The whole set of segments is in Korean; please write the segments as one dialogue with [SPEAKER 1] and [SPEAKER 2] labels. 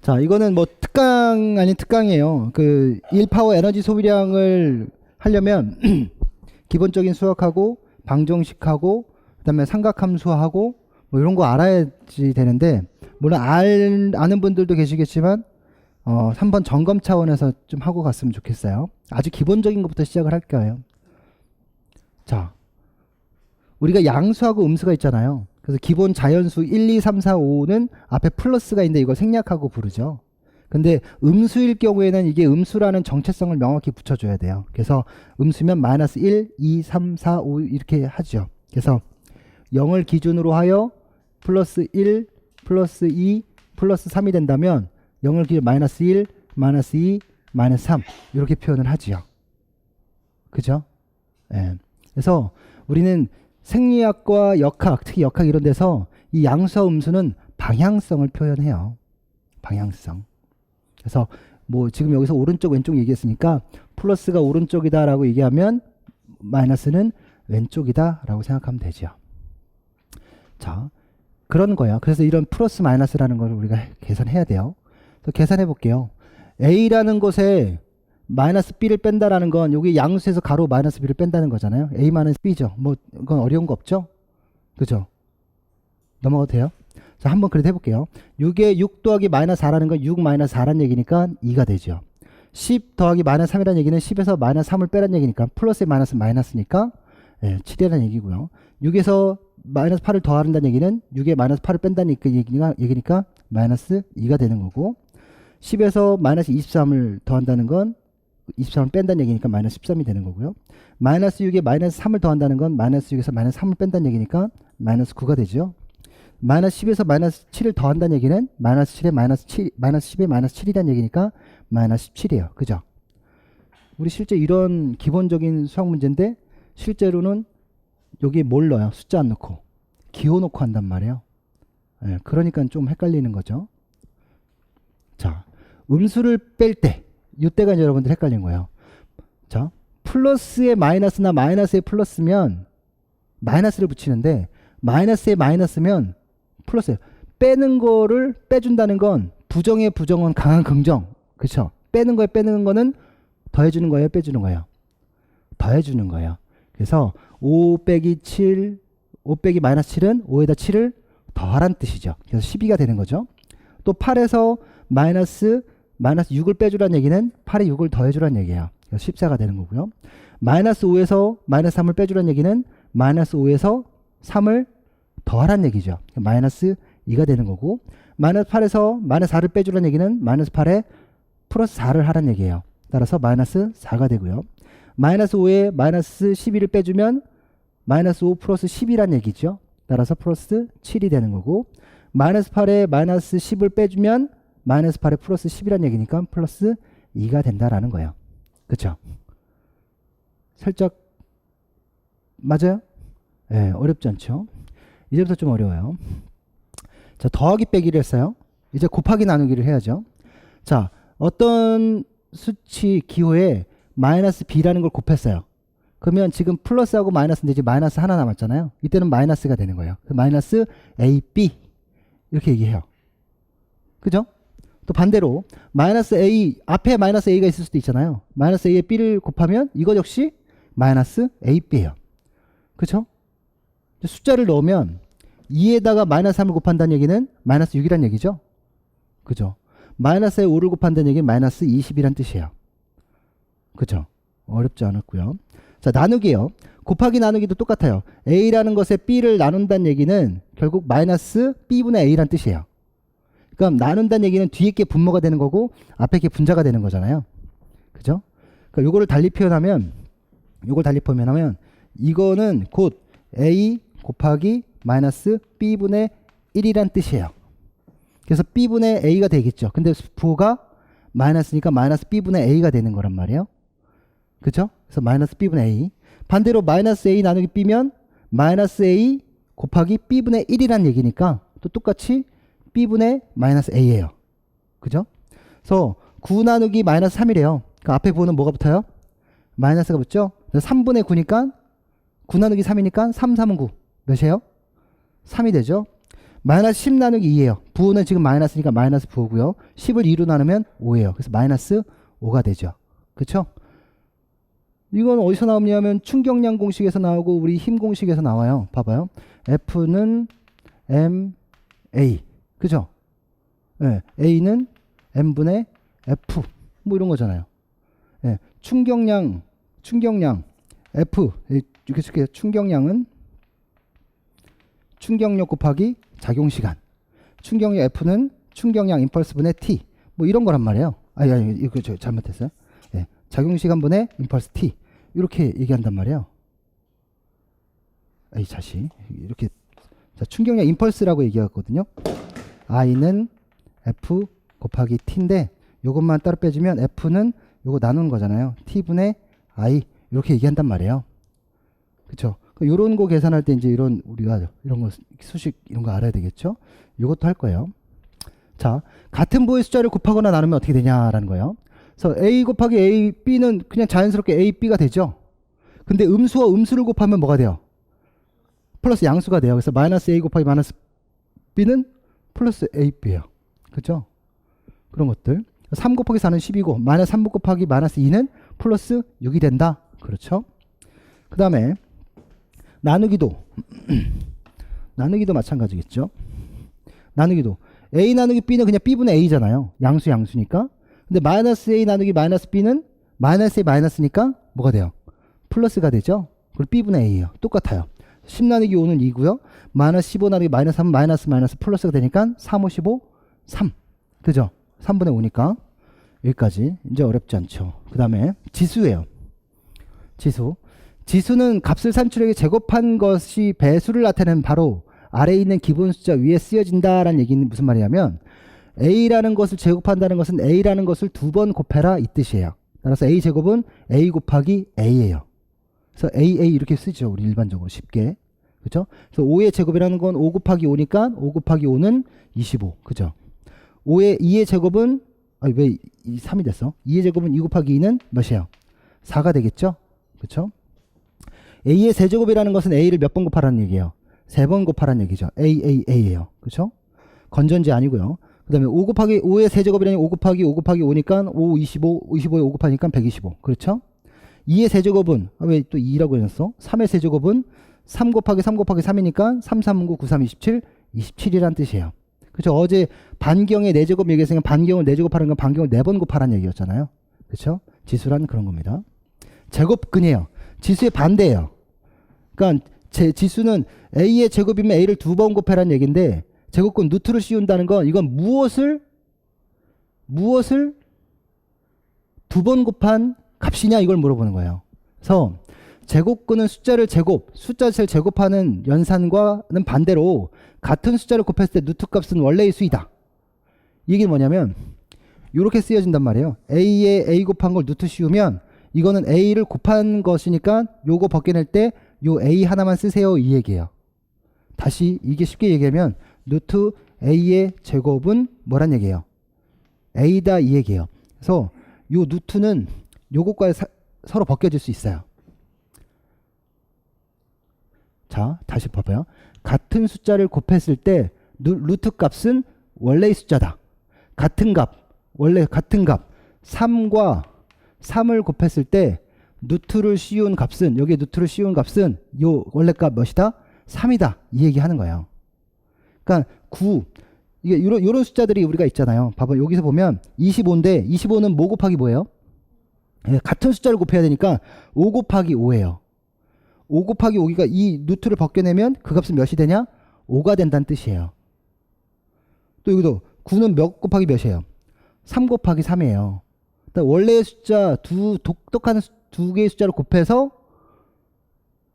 [SPEAKER 1] 자, 이거는 뭐 특강 아닌 특강이에요. 그 1파워 에너지 소비량을 하려면 기본적인 수학하고 방정식하고 그다음에 삼각함수하고 뭐 이런 거 알아야지 되는데, 물론 아는 분들도 계시겠지만 3번 점검 차원에서 좀 하고 갔으면 좋겠어요. 아주 기본적인 것부터 시작을 할 거예요. 자, 우리가 양수하고 음수가 있잖아요. 그래서 기본 자연수 1, 2, 3, 4, 5는 앞에 플러스가 있는데 이걸 생략하고 부르죠. 근데 음수일 경우에는 이게 음수라는 정체성을 명확히 붙여줘야 돼요. 그래서 음수면 마이너스 1, 2, 3, 4, 5 이렇게 하죠. 그래서 0을 기준으로 하여 플러스 1, 플러스 2, 플러스 3이 된다면 0을 기준 마이너스 1, 마이너스 2, 마이너스 3 이렇게 표현을 하지요. 그죠? 예. 그래서 우리는 생리학과 역학, 특히 역학 이런 데서 이 양수와 음수는 방향성을 표현해요. 방향성. 그래서 뭐 지금 여기서 오른쪽 왼쪽 얘기했으니까 플러스가 오른쪽이다라고 얘기하면 마이너스는 왼쪽이다라고 생각하면 되죠. 자, 그런 거예요. 그래서 이런 플러스 마이너스라는 걸 우리가 계산해야 돼요. 그래서 계산해 볼게요. A라는 곳에 마이너스 B를 뺀다라는 건 여기 양수에서 가로 마이너스 B를 뺀다는 거잖아요. A 마이너스 B죠. 뭐 이건 어려운 거 없죠? 그죠? 넘어가도 돼요? 자, 한번 그래도 해볼게요. 6에 6 더하기 마이너스 4라는 건 6 마이너스 4라는 얘기니까 2가 되죠. 10 더하기 마이너스 3이라는 얘기는 10에서 마이너스 3을 빼라는 얘기니까 플러스에 마이너스 마이너스니까 7이라는 얘기고요. 6에서 마이너스 8을 더한다는 얘기는 6에 마이너스 8을 뺀다는 얘기니까 마이너스 2가 되는 거고, 10에서 마이너스 23을 더한다는 건 23을 뺀다는 얘기니까 마이너스 13이 되는 거고요. 마이너스 6에 마이너스 3을 더한다는 건 마이너스 6에서 마이너스 3을 뺀다는 얘기니까 마이너스 9가 되죠. 마이너스 10에서 마이너스 7을 더한다는 얘기는 마이너스 7에 마이너스 7, 마이너스 10에 마이너스 7이라는 얘기니까 마이너스 17이에요. 그죠? 우리 실제 이런 기본적인 수학 문제인데 실제로는 여기에 뭘 넣어요? 숫자 안 넣고 기호 넣고 한단 말이에요. 그러니까 좀 헷갈리는 거죠. 자, 음수를 뺄 때 이때가 이제 여러분들 헷갈린 거예요. 자, 플러스에 마이너스나 마이너스에 플러스면 마이너스를 붙이는데 마이너스에 마이너스면 플러스예요. 빼는 거를 빼준다는 건 부정의 부정은 강한 긍정. 그렇죠? 빼는 거에 빼는 거는 더해주는 거예요, 빼주는 거예요? 더해주는 거예요. 그래서 5 빼기 7, 5 빼기 마이너스 7은 5에다 7을 더하란 뜻이죠. 그래서 12가 되는 거죠. 또 8에서 마이너스 6을 빼주란 얘기는 8에 6을 더해주란 얘기예요. 그래서 14가 되는 거고요. 마이너스 5에서 마이너스 3을 빼주란 얘기는 마이너스 5에서 3을 더하란 얘기죠. 마이너스 2가 되는 거고, 마이너스 8에서 마이너스 4를 빼주란 얘기는 마이너스 8에 플러스 4를 하란 얘기예요. 따라서 마이너스 4가 되고요. 마이너스 5에 마이너스 12를 빼주면 마이너스 5 플러스 10이란 얘기죠. 따라서 플러스 7이 되는 거고, 마이너스 8에 마이너스 10을 빼주면 마이너스 8에 플러스 10이란 얘기니까 플러스 2가 된다라는 거예요. 그쵸? 살짝 맞아요? 네, 어렵지 않죠? 이제부터 좀 어려워요. 자, 더하기 빼기를 했어요. 이제 곱하기 나누기를 해야죠. 자, 어떤 수치 기호에 마이너스 b라는 걸 곱했어요. 그러면 지금 플러스하고 마이너스인데 이제 마이너스 하나 남았잖아요. 이때는 마이너스가 되는 거예요. 마이너스 ab 이렇게 얘기해요. 그죠? 또 반대로 마이너스 a 앞에 마이너스 a가 있을 수도 있잖아요. 마이너스 a에 b를 곱하면 이것 역시 마이너스 ab예요. 그죠? 숫자를 넣으면 2에다가 마이너스 3을 곱한다는 얘기는 마이너스 6이란 얘기죠. 그죠? 마이너스에 5를 곱한다는 얘기는 마이너스 20이란 뜻이에요. 그죠? 어렵지 않았고요. 자, 나누기요. 곱하기 나누기도 똑같아요. a라는 것에 b를 나눈다는 얘기는 결국 마이너스 b분의 a란 뜻이에요. 그러니까 나눈다는 얘기는 뒤에 게 분모가 되는 거고 앞에 게 분자가 되는 거잖아요. 그죠? 그러니까 요거를 달리 표현하면 이거는 곧 a 곱하기 마이너스 b분의 1이란 뜻이에요. 그래서 b분의 a가 되겠죠. 근데 부호가 마이너스니까 마이너스 b분의 a가 되는 거란 말이에요. 그죠? 그래서 마이너스 b분의 a. 반대로 마이너스 a 나누기 b면 마이너스 a 곱하기 b분의 1이란 얘기니까 또 똑같이 b분의 마이너스 a예요. 그죠? 그래서 9 나누기 마이너스 3이래요. 그 앞에 부호는 뭐가 붙어요? 마이너스가 붙죠? 3분의 9니까 9 나누기 3이니까 3, 3은 9. 몇이에요? 3이 되죠? 마이너스 10 나누기 2예요. 부호는 지금 마이너스니까 마이너스 부호고요. 10을 2로 나누면 5예요. 그래서 마이너스 5가 되죠. 그쵸? 이건 어디서 나오냐면 충격량 공식에서 나오고 우리 힘 공식에서 나와요. 봐봐요. F는 MA. 그죠? 네, A는 M분의 F. 뭐 이런 거잖아요. 네, 충격량 F. 이렇게 쓸게요. 충격량은 충격력 곱하기 작용시간. 충격력 F는 충격량 임펄스분의 T. 뭐 이런 거란 말이에요. 아니, 이거 저 잘못했어요. 네, 작용시간분의 임펄스 T. 이렇게 얘기한단 말이에요. 이 자식. 이렇게. 자, 충격량 임펄스라고 얘기하거든요. I는 F 곱하기 T인데 요것만 따로 빼주면 F는 요거 나누는 거잖아요. T분의 I. 이렇게 얘기한단 말이에요. 그쵸? 요런 거 계산할 때 이제 우리가 이런 거 수식 이런 거 알아야 되겠죠? 요것도 할 거예요. 자, 같은 부호의 숫자를 곱하거나 나누면 어떻게 되냐라는 거예요. 그래서 A 곱하기 A, B는 그냥 자연스럽게 A, B가 되죠? 근데 음수와 음수를 곱하면 뭐가 돼요? 플러스 양수가 돼요. 그래서 마이너스 A 곱하기 마이너스 B는 플러스 AB예요. 그죠? 그런 것들. 3 곱하기 4는 10이고 마이너스 3 곱하기 마이너스 2는 플러스 6이 된다. 그렇죠? 그 다음에 나누기도 나누기도 마찬가지겠죠. 나누기도 A 나누기 B는 그냥 B분의 A잖아요. 양수니까. 근데 마이너스 A 나누기 마이너스 B는 마이너스 A 마이너스니까 뭐가 돼요? 플러스가 되죠. 그리고 B분의 A예요. 똑같아요. 10 나누기 5는 2고요. 마이너스 15 나누기 마이너스 3은 마이너스 플러스가 되니까 3, 5, 15, 3. 그죠? 3분의 5니까 여기까지. 이제 어렵지 않죠. 그 다음에 지수예요. 지수는 값을 산출하게 제곱한 것이 배수를 나타내는 바로 아래에 있는 기본 숫자 위에 쓰여진다라는 얘기는 무슨 말이냐면 A라는 것을 제곱한다는 것은 A라는 것을 2번 곱해라 이 뜻이에요. 따라서 A 제곱은 A 곱하기 A예요. 그래서 AA 이렇게 쓰죠. 우리 일반적으로 쉽게. 그죠? 그래서 5의 제곱이라는 건 5 곱하기 5니까 5 곱하기 5는 25. 그죠? 2의 제곱은 왜 3이 됐어? 2의 제곱은 2 곱하기 2는 몇이에요? 4가 되겠죠? 그쵸? A의 세제곱이라는 것은 A를 몇 번 곱하라는 얘기예요? 3번 곱하라는 얘기죠. A예요. 그쵸? 건전지 아니고요. 그 다음에 5 곱하기 5의 세제곱이라니 5 곱하기 5 곱하기 5니까 5, 25, 25에 5 곱하니까 125. 그렇죠? 2의 세제곱은 왜 또 2라고 해놨어? 3의 세제곱은 3 곱하기 3 곱하기 3이니까 3, 3, 9, 9, 3, 27, 27이란 뜻이에요. 그렇죠? 어제 반경의 4제곱 얘기했으니까 반경을 4제곱하는 건 반경을 4번 곱하라는 얘기였잖아요. 그렇죠? 지수란 그런 겁니다. 제곱근이에요. 지수의 반대예요. 그러니까 지수는 A의 제곱이면 A를 2번 곱해라는 얘기인데 제곱근 루트를 씌운다는 건 이건 무엇을 2번 곱한 값이냐 이걸 물어보는 거예요. 그래서 제곱근은 숫자를 제곱하는 연산과는 반대로 같은 숫자를 곱했을 때 루트 값은 원래의 수이다. 이 얘기는 뭐냐면 이렇게 쓰여진단 말이에요. A에 A 곱한 걸 루트 씌우면 이거는 A를 곱한 것이니까 요거 벗겨낼 때 요 A 하나만 쓰세요 이 얘기예요. 다시 이게 쉽게 얘기하면 루트 A의 제곱은 뭐란 얘기예요? A다 이 얘기예요. 그래서 요 루트는 요것과 서로 벗겨질 수 있어요. 자, 다시 봐봐요. 같은 숫자를 곱했을 때 루트 값은 원래의 숫자다. 원래 같은 값 3과 3을 곱했을 때 루트를 씌운 값은 여기에 루트를 씌운 값은 요 원래 값 몇이다? 3이다. 이 얘기 하는 거예요. 그러니까 9 이게 요런 숫자들이 우리가 있잖아요. 봐봐. 여기서 보면 25인데 25는 뭐 곱하기 뭐예요? 같은 숫자를 곱해야 되니까 5 곱하기 5예요. 5 곱하기 5기가 이 루트를 벗겨내면 그 값은 몇이 되냐? 5가 된다는 뜻이에요. 또 여기도 9는 몇 곱하기 몇이에요? 3 곱하기 3이에요. 원래의 숫자 독특한 두 개의 숫자를 곱해서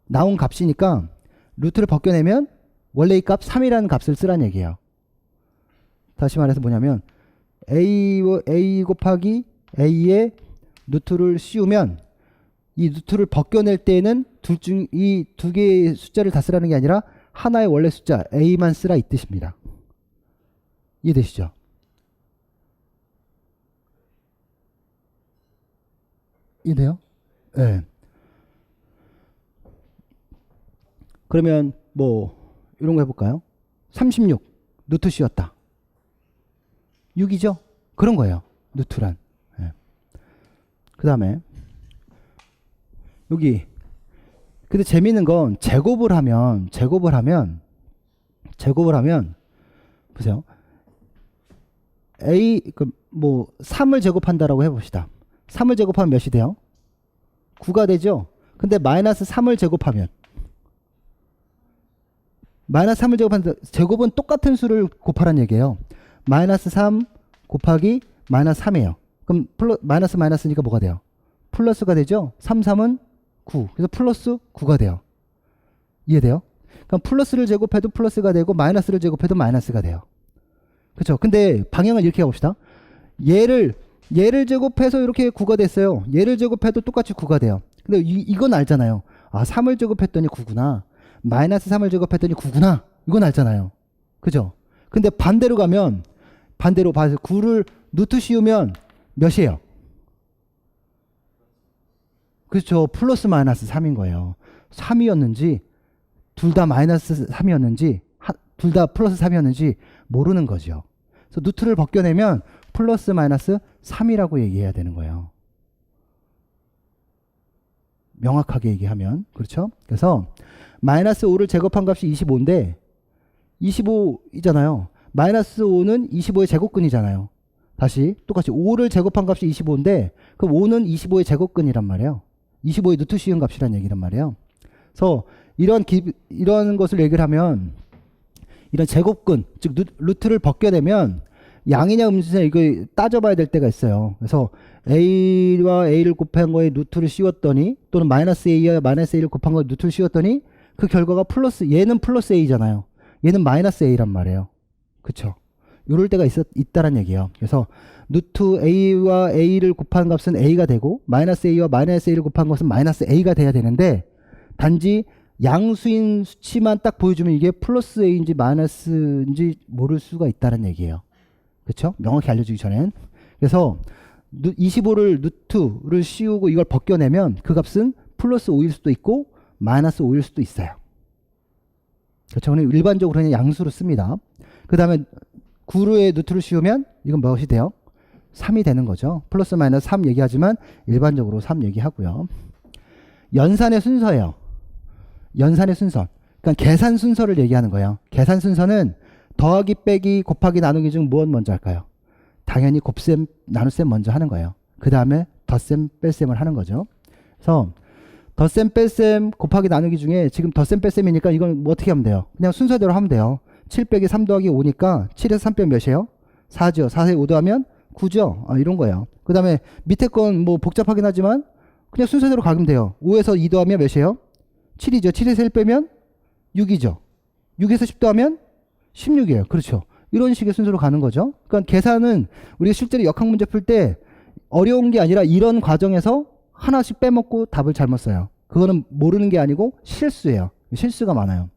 [SPEAKER 1] 나온 값이니까 루트를 벗겨내면 원래의 값 3이라는 값을 쓰라는 얘기예요. 다시 말해서 뭐냐면 A 곱하기 A의 루트를 씌우면 이 루트를 벗겨낼 때는 이 두 개의 숫자를 다 쓰라는 게 아니라 하나의 원래 숫자 A만 쓰라 이 뜻입니다. 이해되시죠? 이해돼요? 네. 그러면 뭐 이런 거 해볼까요? 36 루트 C였다. 6이죠? 그런 거예요. 루트란. 예. 그 다음에 여기 근데 재미있는 건 제곱을 하면 보세요. A 뭐 3을 제곱한다라고 해봅시다. 3을 제곱하면 몇이 돼요? 9가 되죠? 근데 마이너스 3을 제곱하면 마이너스 3을 제곱하는 제곱은 똑같은 수를 곱하라는 얘기예요. 마이너스 3 곱하기 마이너스 3이에요. 그럼 마이너스니까 뭐가 돼요? 플러스가 되죠? 3, 3은 9. 그래서 플러스 9가 돼요. 이해돼요? 그럼 플러스를 제곱해도 플러스가 되고 마이너스를 제곱해도 마이너스가 돼요. 그렇죠? 근데 방향을 이렇게 해봅시다. 얘를 제곱해서 이렇게 9가 됐어요. 얘를 제곱해도 똑같이 9가 돼요. 근데 이건 알잖아요. 아, 3을 제곱했더니 9구나. 마이너스 3을 제곱했더니 9구나. 이건 알잖아요. 그죠? 근데 반대로 가면 반대로 봐서 9를 루트 씌우면 몇이에요? 그렇죠. 플러스 마이너스 3인 거예요. 3이었는지 둘 다 마이너스 3이었는지 둘 다 플러스 3이었는지 모르는 거죠. 그래서 루트를 벗겨내면 플러스 마이너스 3이라고 얘기해야 되는 거예요. 명확하게 얘기하면. 그렇죠? 그래서 마이너스 5를 제곱한 값이 25인데 25이잖아요. 마이너스 5는 25의 제곱근이잖아요. 다시 똑같이 5를 제곱한 값이 25인데 그럼 5는 25의 제곱근이란 말이에요. 25의 루트 씌운 값이란 얘기란 말이에요. 그래서 이런 것을 얘기를 하면 이런 제곱근, 즉 루트를 벗겨내면 양이냐 음수냐 이거 따져봐야 될 때가 있어요. 그래서 A와 A를 곱한 거에 루트를 씌웠더니 또는 마이너스 A와 마이너스 A를 곱한 거에 루트를 씌웠더니 그 결과가 얘는 플러스 A잖아요. 얘는 마이너스 A란 말이에요. 그쵸? 이럴 때가 있다란 얘기예요. 그래서 루트 A와 A를 곱한 값은 A가 되고 마이너스 A와 마이너스 A를 곱한 것은 마이너스 A가 돼야 되는데 단지 양수인 수치만 딱 보여주면 이게 플러스 A인지 마이너스인지 모를 수가 있다는 얘기예요. 그렇죠? 명확히 알려주기 전엔. 그래서 25를 루트를 씌우고 이걸 벗겨내면 그 값은 플러스 5일 수도 있고 마이너스 5일 수도 있어요. 그렇죠? 일반적으로 그냥 양수로 씁니다. 그 다음에 9의 루트를 씌우면 이건 무엇이 돼요? 3이 되는 거죠. 플러스 마이너스 3 얘기하지만 일반적으로 3 얘기하고요. 연산의 순서예요. 연산의 순서. 그러니까 계산 순서를 얘기하는 거예요. 계산 순서는 더하기 빼기 곱하기 나누기 중 무엇 먼저 할까요? 당연히 곱셈 나눗셈 먼저 하는 거예요. 그 다음에 덧셈 뺄셈을 하는 거죠. 그래서 덧셈 뺄셈 곱하기 나누기 중에 지금 덧셈 뺄셈이니까 이건 뭐 어떻게 하면 돼요? 그냥 순서대로 하면 돼요. 7 빼기 3 더하기 5니까 7에서 3 빼면 몇이에요? 4죠. 4에 5 더하면 9죠. 이런 거예요. 그 다음에 밑에 건 뭐 복잡하긴 하지만 그냥 순서대로 가면 돼요. 5에서 2 더하면 몇이에요? 7이죠. 7에서 1 빼면 6이죠. 6에서 10 더하면 16이에요. 그렇죠. 이런 식의 순서로 가는 거죠. 그러니까 계산은 우리가 실제로 역학 문제 풀 때 어려운 게 아니라 이런 과정에서 하나씩 빼먹고 답을 잘못 써요. 그거는 모르는 게 아니고 실수예요. 실수가 많아요.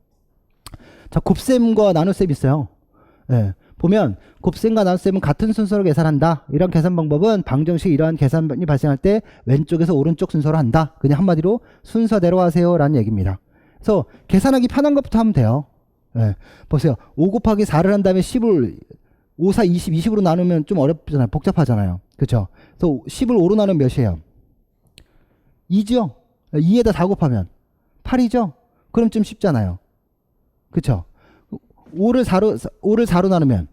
[SPEAKER 1] 자, 곱셈과 나눗셈 있어요. 예. 보면 곱셈과 나눗셈은 같은 순서로 계산한다. 이런 계산 방법은 방정식 이러한 계산이 발생할 때 왼쪽에서 오른쪽 순서로 한다. 그냥 한마디로 순서대로 하세요 라는 얘기입니다. 그래서 계산하기 편한 것부터 하면 돼요. 예. 보세요. 5 곱하기 4를 한 다음에 10을 5, 4, 20, 20으로 나누면 좀 어렵잖아요. 복잡하잖아요. 그렇죠? 그래서 10을 5로 나누면 몇이에요? 2죠? 2에다 4 곱하면 8이죠? 그럼 좀 쉽잖아요. 그렇죠? 5를 4로 나누면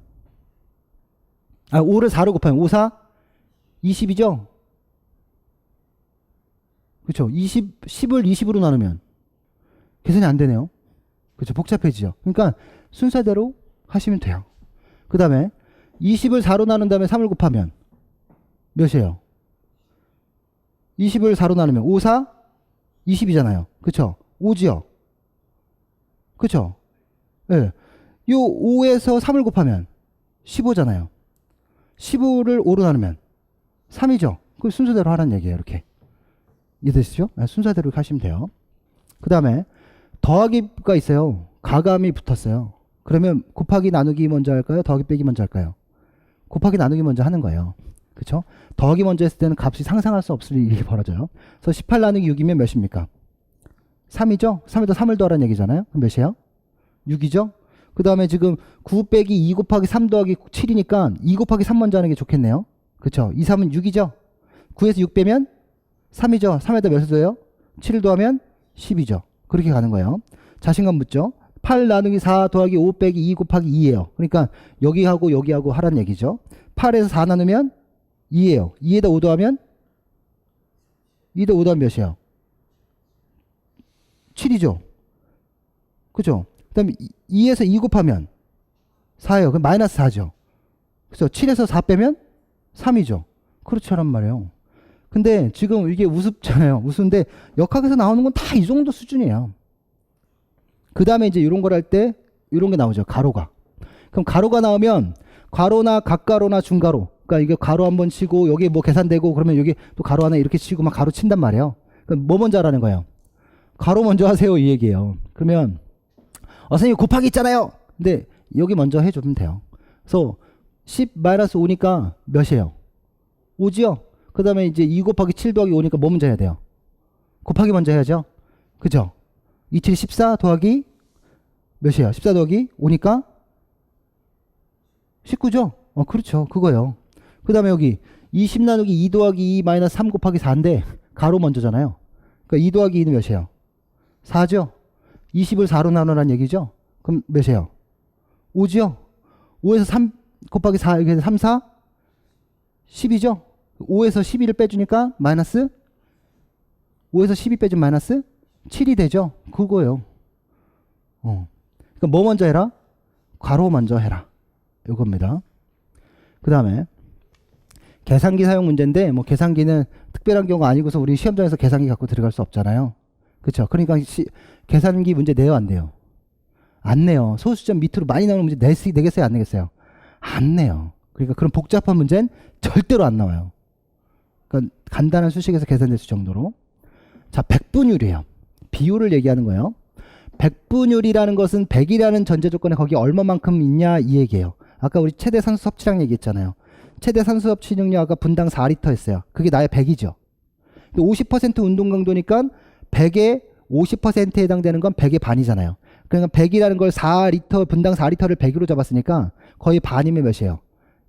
[SPEAKER 1] 5를 4로 곱하면 5, 4, 20이죠? 그렇죠? 10을 20으로 나누면 계산이 안 되네요. 그렇죠? 복잡해지죠. 그러니까 순서대로 하시면 돼요. 그 다음에 20을 4로 나눈 다음에 3을 곱하면 몇이에요? 20을 4로 나누면 5, 4, 20이잖아요. 그렇죠? 5지요? 그렇죠? 예. 네. 요 5에서 3을 곱하면 15잖아요. 15를 5로 나누면 3이죠. 그 순서대로 하라는 얘기예요. 이렇게. 이해되시죠? 네, 순서대로 하시면 돼요. 그 다음에 더하기가 있어요. 가감이 붙었어요. 그러면 곱하기 나누기 먼저 할까요? 더하기 빼기 먼저 할까요? 곱하기 나누기 먼저 하는 거예요. 그렇죠? 더하기 먼저 했을 때는 값이 상상할 수 없을 일이 벌어져요. 그래서 18 나누기 6이면 몇입니까? 3이죠? 3에다 3을 더하라는 얘기잖아요. 그럼 몇이에요? 6이죠? 그 다음에 지금 9 빼기 2 곱하기 3 더하기 7이니까 2 곱하기 3 먼저 하는 게 좋겠네요. 그쵸? 2, 3은 6이죠? 9에서 6 빼면 3이죠? 3에다 몇을 더해요? 7을 더하면 10이죠. 그렇게 가는 거예요. 자신감 묻죠? 8 나누기 4 더하기 5 빼기 2 곱하기 2예요. 그러니까 여기하고 여기하고 하라는 얘기죠. 8에서 4 나누면 2예요. 2에다 5 더하면 2에다 5 더하면 몇이에요? 7이죠. 그죠? 그 다음에 2에서 2 곱하면 4예요. 그럼 마이너스 4죠. 그래서 7에서 4 빼면 3이죠. 그렇죠란 말이에요. 근데 지금 이게 우습잖아요. 우스운데 역학에서 나오는 건 다 이 정도 수준이에요. 그 다음에 이제 이런 걸 할 때 이런 게 나오죠. 가로가. 그럼 가로가 나오면 괄호나 각가로나 중가로. 그러니까 이게 가로 한번 치고 여기 뭐 계산되고 그러면 여기 또 가로 하나 이렇게 치고 막 가로 친단 말이에요. 그럼 뭐 먼저 하라는 거예요? 가로 먼저 하세요. 이 얘기예요. 그러면 선생님 곱하기 있잖아요. 근데 여기 먼저 해주면 돼요. 그래서 10-5니까 몇이에요? 5지요? 그 다음에 이제 2 곱하기 7 더하기 5니까 뭐 먼저 해야 돼요? 곱하기 먼저 해야죠. 그죠? 2, 7, 14 더하기 몇이에요? 14 더하기 5니까 19죠? 그렇죠. 그거요. 그 다음에 여기 20 나누기 2 더하기 2 마이너스 3 곱하기 4인데 가로 먼저잖아요. 그러니까 2 더하기 2는 몇이에요? 4죠? 20을 4로 나누라는 얘기죠? 그럼 몇이에요? 5죠? 5에서 3 곱하기 4, 여기 3, 4, 10이죠? 5에서 12를 빼주니까 마이너스 5에서 12 빼주면 마이너스 7이 되죠? 그거예요. 그러니까 뭐 먼저 해라? 괄호 먼저 해라. 이겁니다. 그 다음에 계산기 사용 문제인데 뭐 계산기는 특별한 경우가 아니고서 우리 시험장에서 계산기 갖고 들어갈 수 없잖아요. 그렇죠? 그러니까 계산기 문제 내요 안 돼요? 안 내요. 소수점 밑으로 많이 나오는 문제 내겠어요 안 내겠어요? 안 내요. 그러니까 그런 복잡한 문제는 절대로 안 나와요. 그러니까 간단한 수식에서 계산될 수 정도로. 자, 백분율이에요. 비율을 얘기하는 거예요. 백분율이라는 것은 100이라는 전제 조건에 거기 얼마만큼 있냐 이 얘기예요. 아까 우리 최대 산소 섭취량 얘기했잖아요. 최대 산소 섭취량이 아까 분당 4리터 했어요. 그게 나의 100이죠. 50% 운동 강도니까 100의 50%에 해당되는 건 100의 반이잖아요. 그러니까 100이라는 걸 4리터, 분당 4리터를 100으로 잡았으니까 거의 반이면 몇이에요?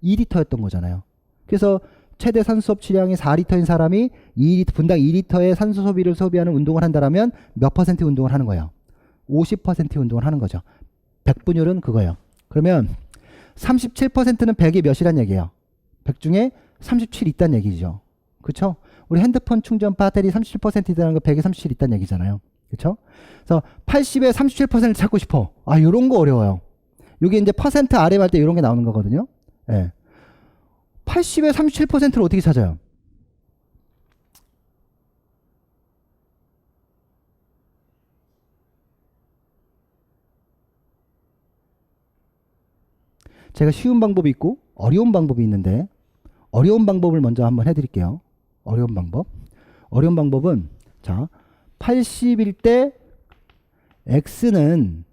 [SPEAKER 1] 2리터였던 거잖아요. 그래서 최대 산소 섭취량이 4리터인 사람이 2리터, 분당 2리터의 산소 소비를 소비하는 운동을 한다면 몇 퍼센트 운동을 하는 거예요? 50% 운동을 하는 거죠. 백분율은 그거예요. 그러면 37%는 100의 몇이란 얘기예요? 100 중에 37 있다는 얘기죠. 그렇죠? 우리 핸드폰 충전 배터리 37% 있다는 거 100에 37 있다는 얘기잖아요. 그렇죠? 그래서 80에 37%를 찾고 싶어. 요런 거 어려워요. 이게 이제 퍼센트 RM 할 때 이런 게 나오는 거거든요. 예. 80에 37%를 어떻게 찾아요? 제가 쉬운 방법이 있고 어려운 방법이 있는데 어려운 방법을 먼저 한번 해드릴게요. 어려운 방법. 어려운 방법은 자 80일 때 X는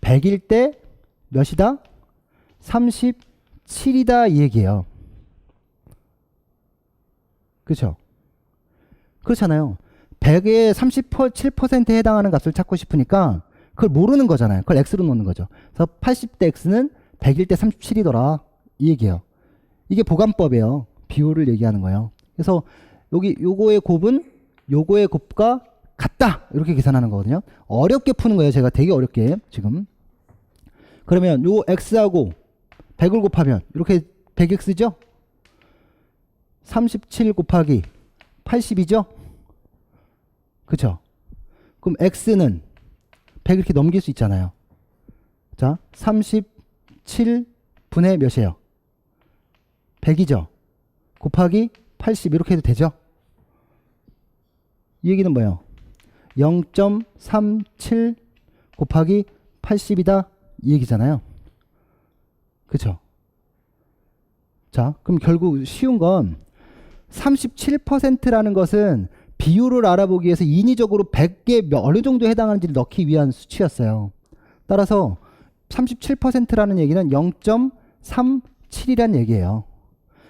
[SPEAKER 1] 100일 때 몇이다? 37이다 이 얘기예요. 그렇죠? 그렇잖아요. 100에 37%에 해당하는 값을 찾고 싶으니까 그걸 모르는 거잖아요. 그걸 X로 놓는 거죠. 그래서 80대 X는 100일 때 37이더라 이 얘기예요. 이게 보관법이에요. 비율을 얘기하는 거예요. 그래서 여기 요거의 곱은 요거의 곱과 같다 이렇게 계산하는 거거든요. 어렵게 푸는 거예요. 제가 되게 어렵게 지금. 그러면 요 X하고 100을 곱하면 이렇게 100X죠? 37 곱하기 80이죠? 그쵸? 그럼 X는 100 이렇게 넘길 수 있잖아요. 자, 37분의 몇이에요? 100이죠? 곱하기 80 이렇게 해도 되죠? 이 얘기는 뭐예요? 0.37 곱하기 80이다 이 얘기잖아요. 그쵸? 자, 그럼 결국 쉬운 건 37%라는 것은 비율을 알아보기 위해서 인위적으로 100개 어느 정도에 해당하는지를 넣기 위한 수치였어요. 따라서 37%라는 얘기는 0.37이라는 얘기예요.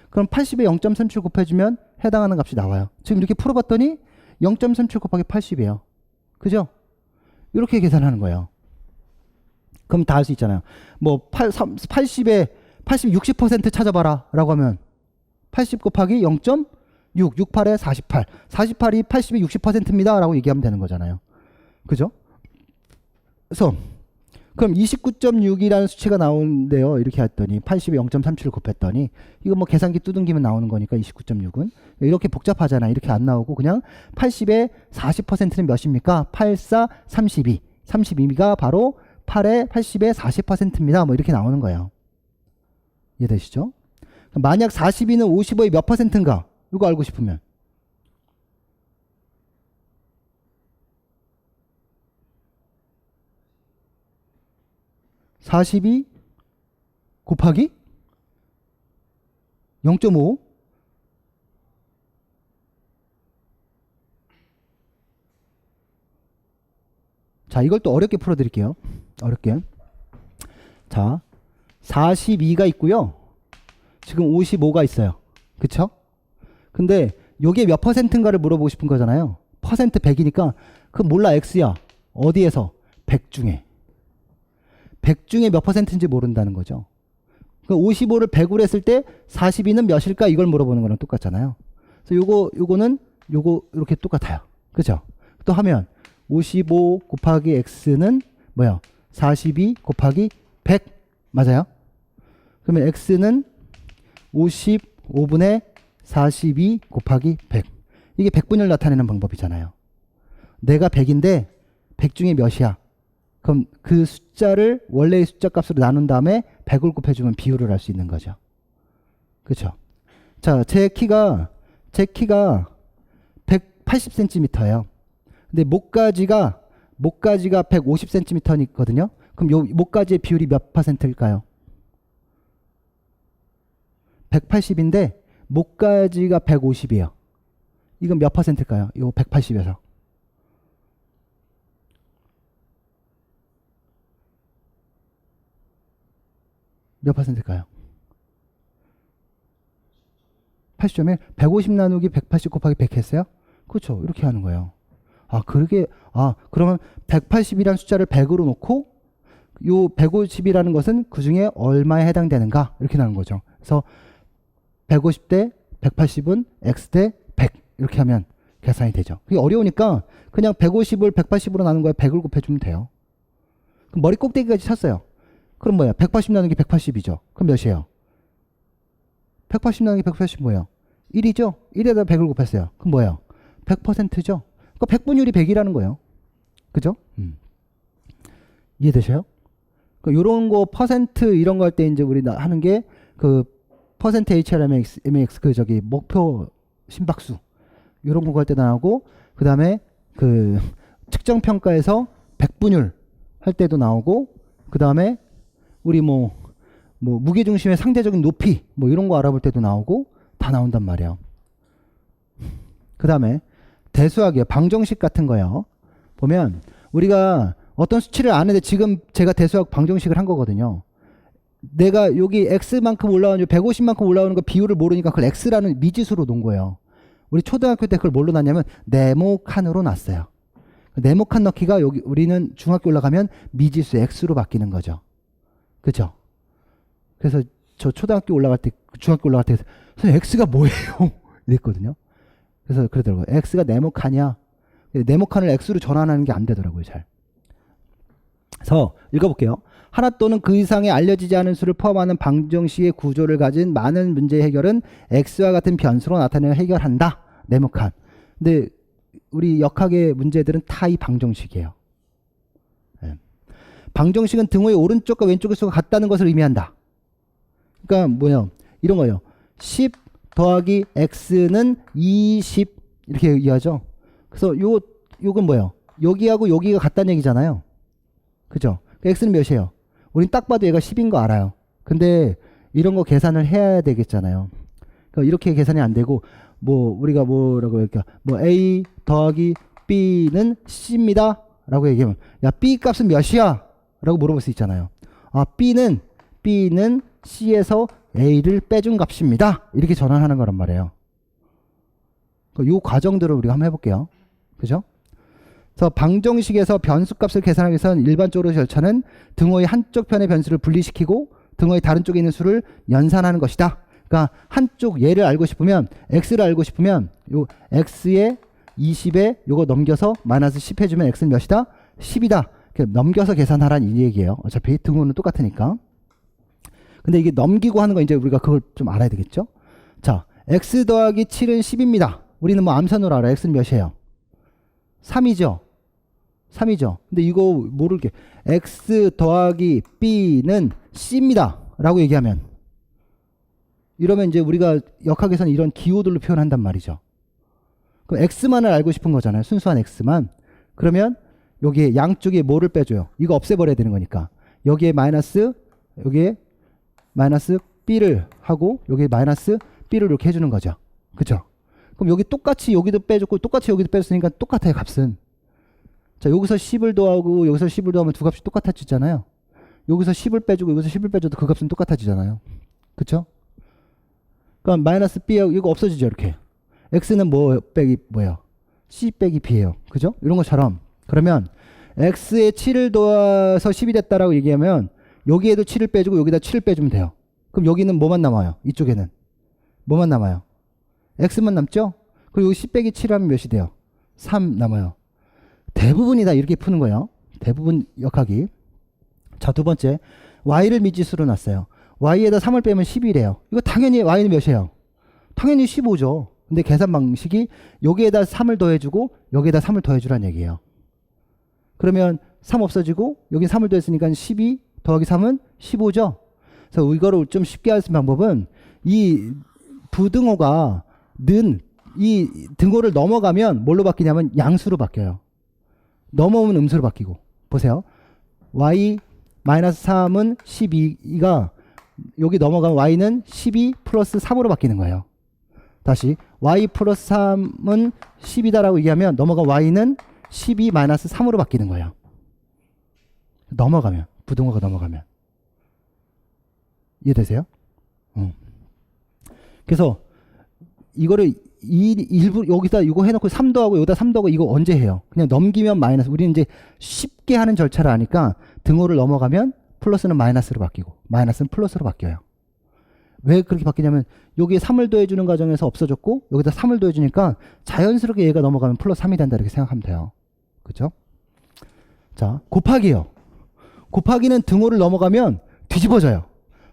[SPEAKER 1] 그럼 80에 0.37 곱해주면 해당하는 값이 나와요. 지금 이렇게 풀어봤더니 0.37 곱하기 80이에요. 그죠? 이렇게 계산하는 거예요. 그럼 다 할 수 있잖아요. 뭐 80에 60% 찾아봐라 라고 하면 80 곱하기 0.6, 68에 48. 48이 80의 60%입니다 라고 얘기하면 되는 거잖아요. 그죠? 그래서 그럼 29.6이라는 수치가 나오는데요. 이렇게 했더니 80에 0.37을 곱했더니 이거 뭐 계산기 두둥기면 나오는 거니까 29.6은 이렇게 복잡하잖아. 이렇게 안 나오고 그냥 80의 40%는 몇입니까? 8, 4, 32. 32가 바로 8에 80의 40%입니다. 뭐 이렇게 나오는 거예요. 이해되시죠? 만약 42는 55의 몇 퍼센트인가? 이거 알고 싶으면 42 곱하기 0.5 자, 이걸 또 어렵게 풀어드릴게요. 어렵게. 자, 42가 있고요. 지금 55가 있어요. 그쵸? 근데 요게 몇 퍼센트인가를 물어보고 싶은 거잖아요. 퍼센트 100이니까 그건 몰라. X야. 어디에서? 100 중에. 100 중에 몇 퍼센트인지 모른다는 거죠. 그 55를 100으로 했을 때 42는 몇일까? 이걸 물어보는 거랑 똑같잖아요. 그래서 요거는 이렇게 똑같아요. 그죠? 또 하면 55 곱하기 X는 뭐야? 42 곱하기 100 맞아요? 그러면 X는 55분의 42 곱하기 100. 이게 100분율 나타내는 방법이잖아요. 내가 100인데 100 중에 몇이야? 그럼 그 숫자를 원래의 숫자 값으로 나눈 다음에 100을 곱해주면 비율을 알 수 있는 거죠. 그렇죠? 자, 제 키가 180cm예요. 근데 목까지가 150cm거든요. 그럼 요 목까지의 비율이 몇 퍼센트일까요? 180인데 목까지가 150이에요. 이건 몇 퍼센트일까요? 요 180에서. 몇 퍼센트일까요? 80.1, 150 나누기 180 곱하기 100 했어요? 그렇죠. 이렇게 하는 거예요. 그러면 180이라는 숫자를 100으로 놓고 요 150이라는 것은 그 중에 얼마에 해당되는가? 이렇게 나오는 거죠. 그래서 150 대 180은 X 대 100 이렇게 하면 계산이 되죠. 그게 어려우니까 그냥 150을 180으로 나눈 거에 100을 곱해주면 돼요. 그럼 머리 꼭대기까지 찼어요. 그럼 뭐야? 180 나누기 180이죠. 그럼 몇이에요? 180 나누기 180 뭐예요? 1이죠? 1에다 100을 곱했어요. 그럼 뭐예요? 100%죠? 그러니까 100분율이 100이라는 거예요. 그죠? 이해되셔요? 그러니까 요런 거 퍼센트 이런 거 할 때 이제 우리 하는 게 그 퍼센트 HRMX 그 저기 목표 심박수 요런 거 할 때 나오고 그 다음에 그 측정 평가에서 100분율 할 때도 나오고 그 다음에 우리 뭐 무게중심의 상대적인 높이 뭐 이런 거 알아볼 때도 나오고 다 나온단 말이에요. 그 다음에 대수학이요. 방정식 같은 거요. 보면 우리가 어떤 수치를 아는데 지금 제가 대수학 방정식을 한 거거든요. 내가 여기 X만큼 올라오는 150만큼 올라오는 거 비율을 모르니까 그걸 X라는 미지수로 놓은 거예요. 우리 초등학교 때 그걸 뭘로 놨냐면 네모칸으로 놨어요. 네모칸 넣기가 여기 우리는 중학교 올라가면 미지수 X로 바뀌는 거죠. 그죠? 그래서 저 초등학교 올라갈 때, 중학교 올라갈 때, 선생님, X가 뭐예요? 이랬거든요. 그래서 그러더라고요. X가 네모칸이야. 네모칸을 X로 전환하는 게 안 되더라고요, 잘. 그래서 읽어볼게요. 하나 또는 그 이상의 알려지지 않은 수를 포함하는 방정식의 구조를 가진 많은 문제 해결은 X와 같은 변수로 나타내어 해결한다. 네모칸. 근데 우리 역학의 문제들은 다 이 방정식이에요. 네. 방정식은 등호의 오른쪽과 왼쪽의 수가 같다는 것을 의미한다. 그러니까 뭐예요? 이런 거예요. 10 더하기 x는 20 이렇게 얘기하죠. 그래서 요건 뭐예요? 여기하고 여기가 같다는 얘기잖아요. 그죠? x는 몇이에요? 우린 딱 봐도 얘가 10인 거 알아요. 근데 이런 거 계산을 해야 되겠잖아요. 그러니까 이렇게 계산이 안 되고 우리가 뭐라고 할까? a 더하기 b는 c입니다. 라고 얘기하면 야 b 값은 몇이야? 라고 물어볼 수 있잖아요. b는 c에서 a를 빼준 값입니다. 이렇게 전환하는 거란 말이에요. 이 과정들을 우리가 한번 해볼게요. 그죠? 그래서 방정식에서 변수값을 계산하기 위해서는 일반적으로 절차는 등호의 한쪽 편의 변수를 분리시키고 등호의 다른 쪽에 있는 수를 연산하는 것이다. 그러니까 한쪽 얘를 알고 싶으면 x를 알고 싶으면 요 x에 20에 요거 넘겨서 마이너스 10 해주면 x는 몇이다? 10이다. 넘겨서 계산하라는 이 얘기예요. 어차피 등호는 똑같으니까. 근데 이게 넘기고 하는 거 이제 우리가 그걸 좀 알아야 되겠죠? 자, x 더하기 7은 10입니다. 우리는 뭐 암산으로 알아요. x는 몇이에요? 3이죠. 3이죠. 근데 이거 모르게 x 더하기 b는 c입니다. 라고 얘기하면 이러면 이제 우리가 역학에서는 이런 기호들로 표현한단 말이죠. 그럼 x만을 알고 싶은 거잖아요. 순수한 x만. 그러면 여기에 양쪽에 뭐를 빼줘요? 이거 없애버려야 되는 거니까. 여기에 마이너스, 여기에 마이너스 b를 하고 여기에 마이너스 b를 이렇게 해주는 거죠. 그쵸? 그럼 여기 똑같이 여기도 빼줬고 똑같이 여기도 빼줬으니까 똑같아요. 값은. 자, 여기서 10을 더하고 여기서 10을 더하면 두 값이 똑같아지잖아요. 여기서 10을 빼주고 여기서 10을 빼줘도 그 값은 똑같아지잖아요. 그쵸? 그럼 마이너스 b 이거 없어지죠. 이렇게. x는 뭐 빼기 뭐예요? c 빼기 b예요. 그죠? 이런 것처럼. 그러면 x에 7을 더해서 10이 됐다라고 얘기하면 여기에도 7을 빼주고 여기다 7을 빼주면 돼요. 그럼 여기는 뭐만 남아요? 이쪽에는 뭐만 남아요? x만 남죠? 그리고 여기 10 빼기 7 하면 몇이 돼요? 3 남아요. 대부분이 다 이렇게 푸는 거예요. 대부분 역학이. 자, 두 번째 y를 미지수로 놨어요. y에다 3을 빼면 10이래요. 이거 당연히 y는 몇이에요? 당연히 15죠. 근데 계산 방식이 여기에다 3을 더해주고 여기에다 3을 더해주라는 얘기예요. 그러면 3 없어지고 여기 3을 더했으니까 12 더하기 3은 15죠. 그래서 이거를 좀 쉽게 할 수 있는 방법은 이 부등호가 는 이 등호를 넘어가면 뭘로 바뀌냐면 양수로 바뀌어요. 넘어오면 음수로 바뀌고. 보세요. y 마이너스 3은 12가 여기 넘어가면 y는 12 플러스 3으로 바뀌는 거예요. 다시 y 플러스 3은 10이다라고 얘기하면 넘어간 y는 12 마이너스 3으로 바뀌는 거예요. 넘어가면 부등호가 넘어가면 이해되세요? 그래서 이거를 일부 여기다 이거 해놓고 3 더하고 여기다 3 더하고 이거 언제 해요? 그냥 넘기면 마이너스. 우리는 이제 쉽게 하는 절차를 아니까 등호를 넘어가면 플러스는 마이너스로 바뀌고 마이너스는 플러스로 바뀌어요. 왜 그렇게 바뀌냐면 여기에 3을 더해주는 과정에서 없어졌고 여기다 3을 더해주니까 자연스럽게 얘가 넘어가면 플러스 3이 된다 이렇게 생각하면 돼요. 그죠? 자, 곱하기요. 곱하기는 등호를 넘어가면 뒤집어져요.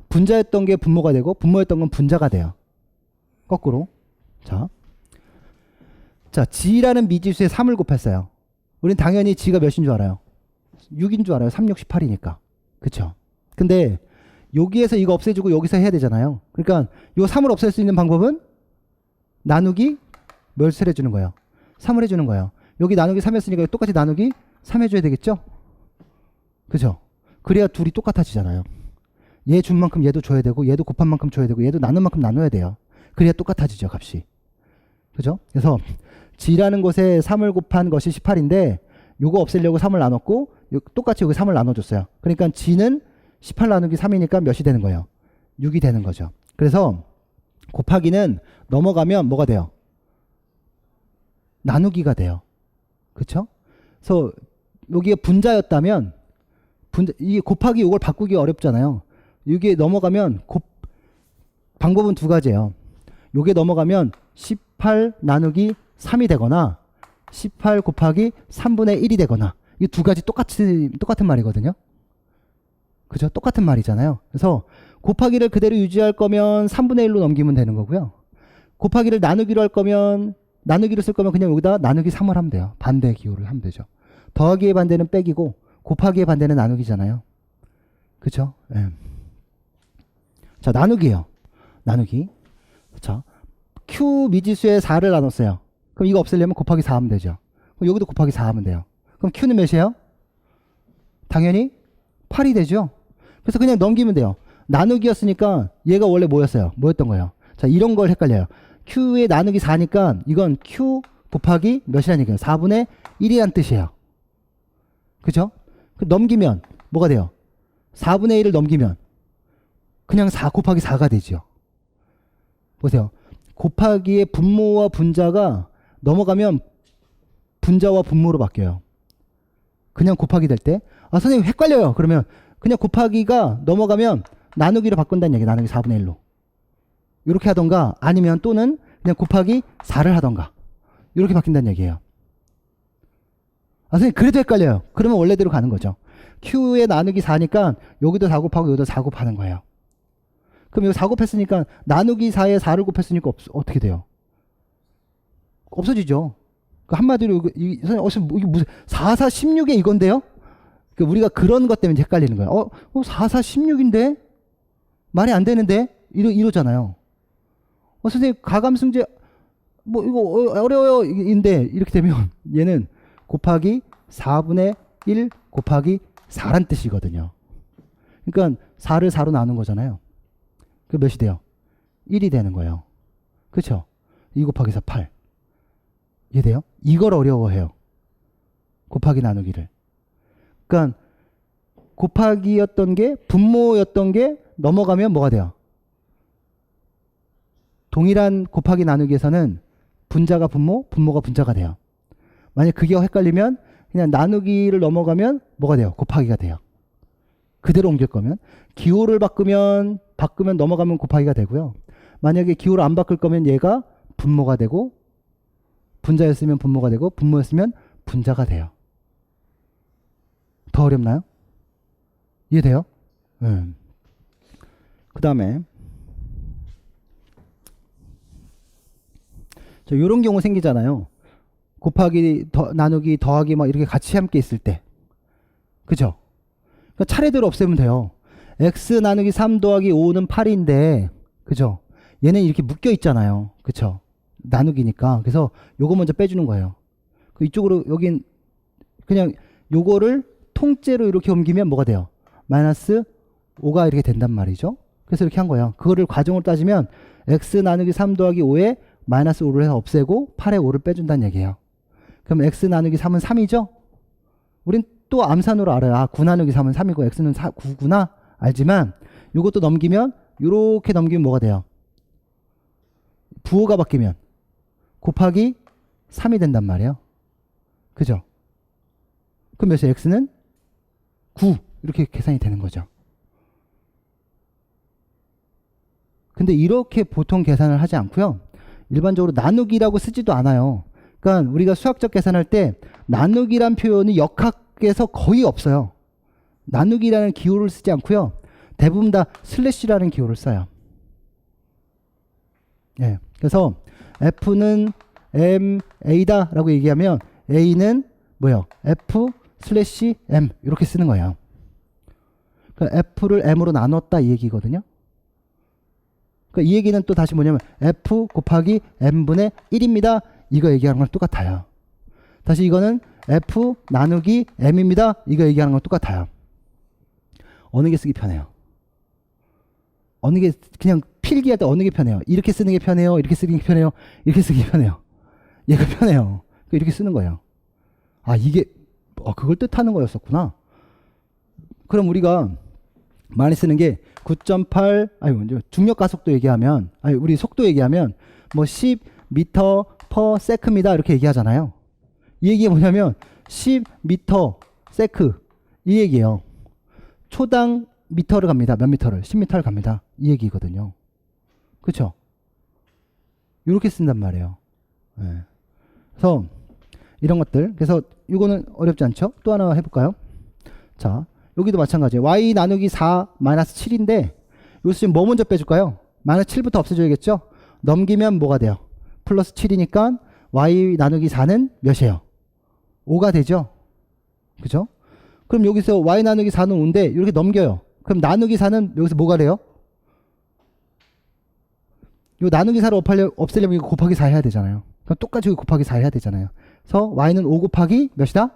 [SPEAKER 1] 분자였던 게 분모가 되고 분모였던 건 분자가 돼요. 거꾸로. 자, g라는 미지수에 3을 곱했어요. 우린 당연히 g가 몇인 줄 알아요? 6인 줄 알아요. 3, 6, 18이니까. 그쵸? 근데 여기에서 이거 없애주고 여기서 해야 되잖아요. 그러니까 요 3을 없앨 수 있는 방법은 나누기 몇을 해주는 거예요? 3을 해주는 거예요. 여기 나누기 3 했으니까 똑같이 나누기 3 해줘야 되겠죠? 그죠? 그래야 둘이 똑같아지잖아요. 얘 준 만큼 얘도 줘야 되고 얘도 곱한 만큼 줘야 되고 얘도 나눈 만큼 나눠야 돼요. 그래야 똑같아지죠, 값이. 그죠? 그래서 g라는 곳에 3을 곱한 것이 18인데 요거 없애려고 3을 나눴고 똑같이 여기 3을 나눠줬어요. 그러니까 g는 18 나누기 3이니까 몇이 되는 거예요? 6이 되는 거죠. 그래서 곱하기는 넘어가면 뭐가 돼요? 나누기가 돼요. 그쵸? 그래서 여기가 분자였다면 이게 곱하기 이걸 바꾸기 어렵잖아요. 이게 넘어가면 방법은 두 가지예요. 요게 넘어가면 18 나누기 3이 되거나 18 곱하기 3분의 1이 되거나 이 두 가지 똑같은 말이거든요. 그죠? 똑같은 말이잖아요. 그래서 곱하기를 그대로 유지할 거면 3분의 1로 넘기면 되는 거고요. 곱하기를 나누기로 할 거면 나누기로 쓸 거면 그냥 여기다 나누기 3을 하면 돼요. 반대 기호를 하면 되죠. 더하기의 반대는 빼기고 곱하기의 반대는 나누기잖아요. 그쵸? 네. 자, 나누기예요. 나누기. 자, Q 미지수에 4를 나눴어요. 그럼 이거 없애려면 곱하기 4 하면 되죠. 그럼 여기도 곱하기 4 하면 돼요. 그럼 Q는 몇이에요? 당연히 8이 되죠. 그래서 그냥 넘기면 돼요. 나누기였으니까 얘가 원래 뭐였어요? 뭐였던 거예요? 자, 이런 걸 헷갈려요. Q에 나누기 4니까 이건 Q 곱하기 몇이라는 얘기예요? 4분의 1이란 뜻이에요. 그죠? 넘기면 뭐가 돼요? 4분의 1을 넘기면 그냥 4 곱하기 4가 되죠. 보세요. 곱하기의 분모와 분자가 넘어가면 분자와 분모로 바뀌어요. 그냥 곱하기 될 때. 아, 선생님 헷갈려요. 그러면 그냥 곱하기가 넘어가면 나누기로 바꾼다는 얘기. 나누기 4분의 1로. 이렇게 하던가 아니면 또는 그냥 곱하기 4를 하던가. 이렇게 바뀐다는 얘기예요. 아, 선생님 그래도 헷갈려요. 그러면 원래대로 가는 거죠. Q에 나누기 4니까 여기도 4 곱하고 여기도 4 곱하는 거예요. 그럼 여기 4 곱했으니까 나누기 4에 4를 곱했으니까 어떻게 돼요? 없어지죠. 그 한마디로 선생님 이게 무슨 4, 4, 16에 이건데요? 그 우리가 그런 것 때문에 헷갈리는 거예요. 4, 4, 16인데? 말이 안 되는데? 이러잖아요. 선생님 가감승제 뭐 이거 어려워요 인데 이렇게 되면 얘는 곱하기 4분의 1 곱하기 4란 뜻이거든요. 그러니까 4를 4로 나눈 거잖아요. 그 몇이 돼요? 1이 되는 거예요. 그렇죠? 2 곱하기 4 8. 이해돼요? 이걸 어려워해요. 곱하기 나누기를. 그러니까 곱하기였던 게 분모였던 게 넘어가면 뭐가 돼요? 동일한 곱하기 나누기에서는 분자가 분모, 분모가 분자가 돼요. 만약 그게 헷갈리면 그냥 나누기를 넘어가면 뭐가 돼요? 곱하기가 돼요. 그대로 옮길 거면. 기호를 바꾸면 넘어가면 곱하기가 되고요. 만약에 기호를 안 바꿀 거면 얘가 분모가 되고 분자였으면 분모가 되고 분모였으면 분자가 돼요. 더 어렵나요? 이해돼요? 그 다음에 이런 경우 생기잖아요. 곱하기, 나누기, 더하기 막 이렇게 같이 함께 있을 때. 그죠? 그러니까 차례대로 없애면 돼요. x 나누기 3 더하기 5는 8인데, 그죠? 얘는 이렇게 묶여 있잖아요. 그쵸? 나누기니까. 그래서 요거 먼저 빼주는 거예요. 그 이쪽으로 여긴 그냥 요거를 통째로 이렇게 옮기면 뭐가 돼요? 마이너스 5가 이렇게 된단 말이죠. 그래서 이렇게 한 거예요. 그거를 과정으로 따지면 x 나누기 3 더하기 5에 마이너스 5를 해서 없애고 8에 5를 빼준다는 얘기예요. 그럼 x 나누기 3은 3이죠? 우린 또 암산으로 알아요. 아, 9 나누기 3은 3이고 x는 9구나 알지만 이것도 넘기면 이렇게 넘기면 뭐가 돼요? 부호가 바뀌면 곱하기 3이 된단 말이에요. 그죠? 그럼 몇이에요? x는 9 이렇게 계산이 되는 거죠. 근데 이렇게 보통 계산을 하지 않고요. 일반적으로 나누기라고 쓰지도 않아요. 그러니까 우리가 수학적 계산할 때 나누기란 표현이 역학에서 거의 없어요. 나누기라는 기호를 쓰지 않고요. 대부분 다 슬래시라는 기호를 써요. 예. 그래서 F는 MA다 라고 얘기하면 A는 뭐예요? F 슬래시 M 이렇게 쓰는 거예요. 그러니까 F를 M으로 나눴다 이 얘기거든요. 그러니까 이 얘기는 또 다시 뭐냐면 F 곱하기 M분의 1입니다. 이거 얘기하는 건 똑같아요. 다시 이거는 F 나누기 M입니다. 이거 얘기하는 건 똑같아요. 어느 게 쓰기 편해요? 어느 게 그냥 필기할 때 어느 게 편해요? 이렇게 쓰는 게 편해요? 이렇게 쓰는 게 편해요? 이렇게 쓰는 게 편해요? 얘가 편해요. 이렇게 쓰는 거예요. 아, 이게 그걸 뜻하는 거였었구나. 그럼 우리가 많이 쓰는 게 9.8 중력 가속도 얘기하면 우리 속도 얘기하면 뭐 10m per sec입니다 이렇게 얘기하잖아요. 이 얘기가 뭐냐면 10m sec 이 얘기예요. 초당 미터를 갑니다. 몇 미터를? 10m를 갑니다. 이 얘기거든요. 그렇죠? 이렇게 쓴단 말이에요. 네. 그래서 이런 것들. 그래서 이거는 어렵지 않죠? 또 하나 해볼까요? 자, 여기도 마찬가지예요. y 나누기 4 마이너스 7인데 여기서 지금 뭐 먼저 빼줄까요? 마이너스 7부터 없애줘야겠죠? 넘기면 뭐가 돼요? 플러스 7이니까 y 나누기 4는 몇이에요? 5가 되죠? 그죠? 그럼 여기서 y 나누기 4는 5인데 이렇게 넘겨요. 그럼 나누기 4는 여기서 뭐가 돼요? 요 나누기 4를 없애려면 이거 곱하기 4 해야 되잖아요. 그럼 똑같이 곱하기 4 해야 되잖아요. 그래서 y는 5 곱하기 몇이다?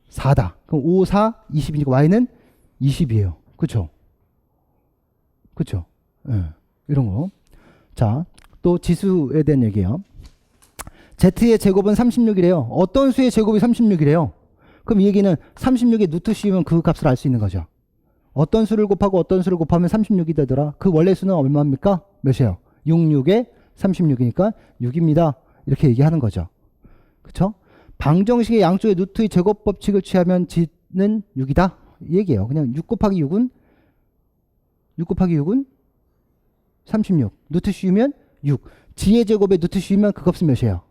[SPEAKER 1] 4다. 그럼 5, 4, 20이니까 y는 20이에요. 그쵸? 그쵸? 네. 이런 거. 자, 또 지수에 대한 얘기예요. z의 제곱은 36이래요. 어떤 수의 제곱이 36이래요? 그럼 이 얘기는 36에 루트 씌우면 그 값을 알 수 있는 거죠. 어떤 수를 곱하고 어떤 수를 곱하면 36이 되더라. 그 원래 수는 얼마입니까? 몇이에요? 66에 36이니까 6입니다. 이렇게 얘기하는 거죠. 그쵸? 방정식의 양쪽에 루트의 제곱 법칙을 취하면 g는 6이다 이 얘기예요. 그냥 6 곱하기 6은 36. 루트 씌우면 6. g의 제곱에 루트 씌우면 그 값은 몇이에요?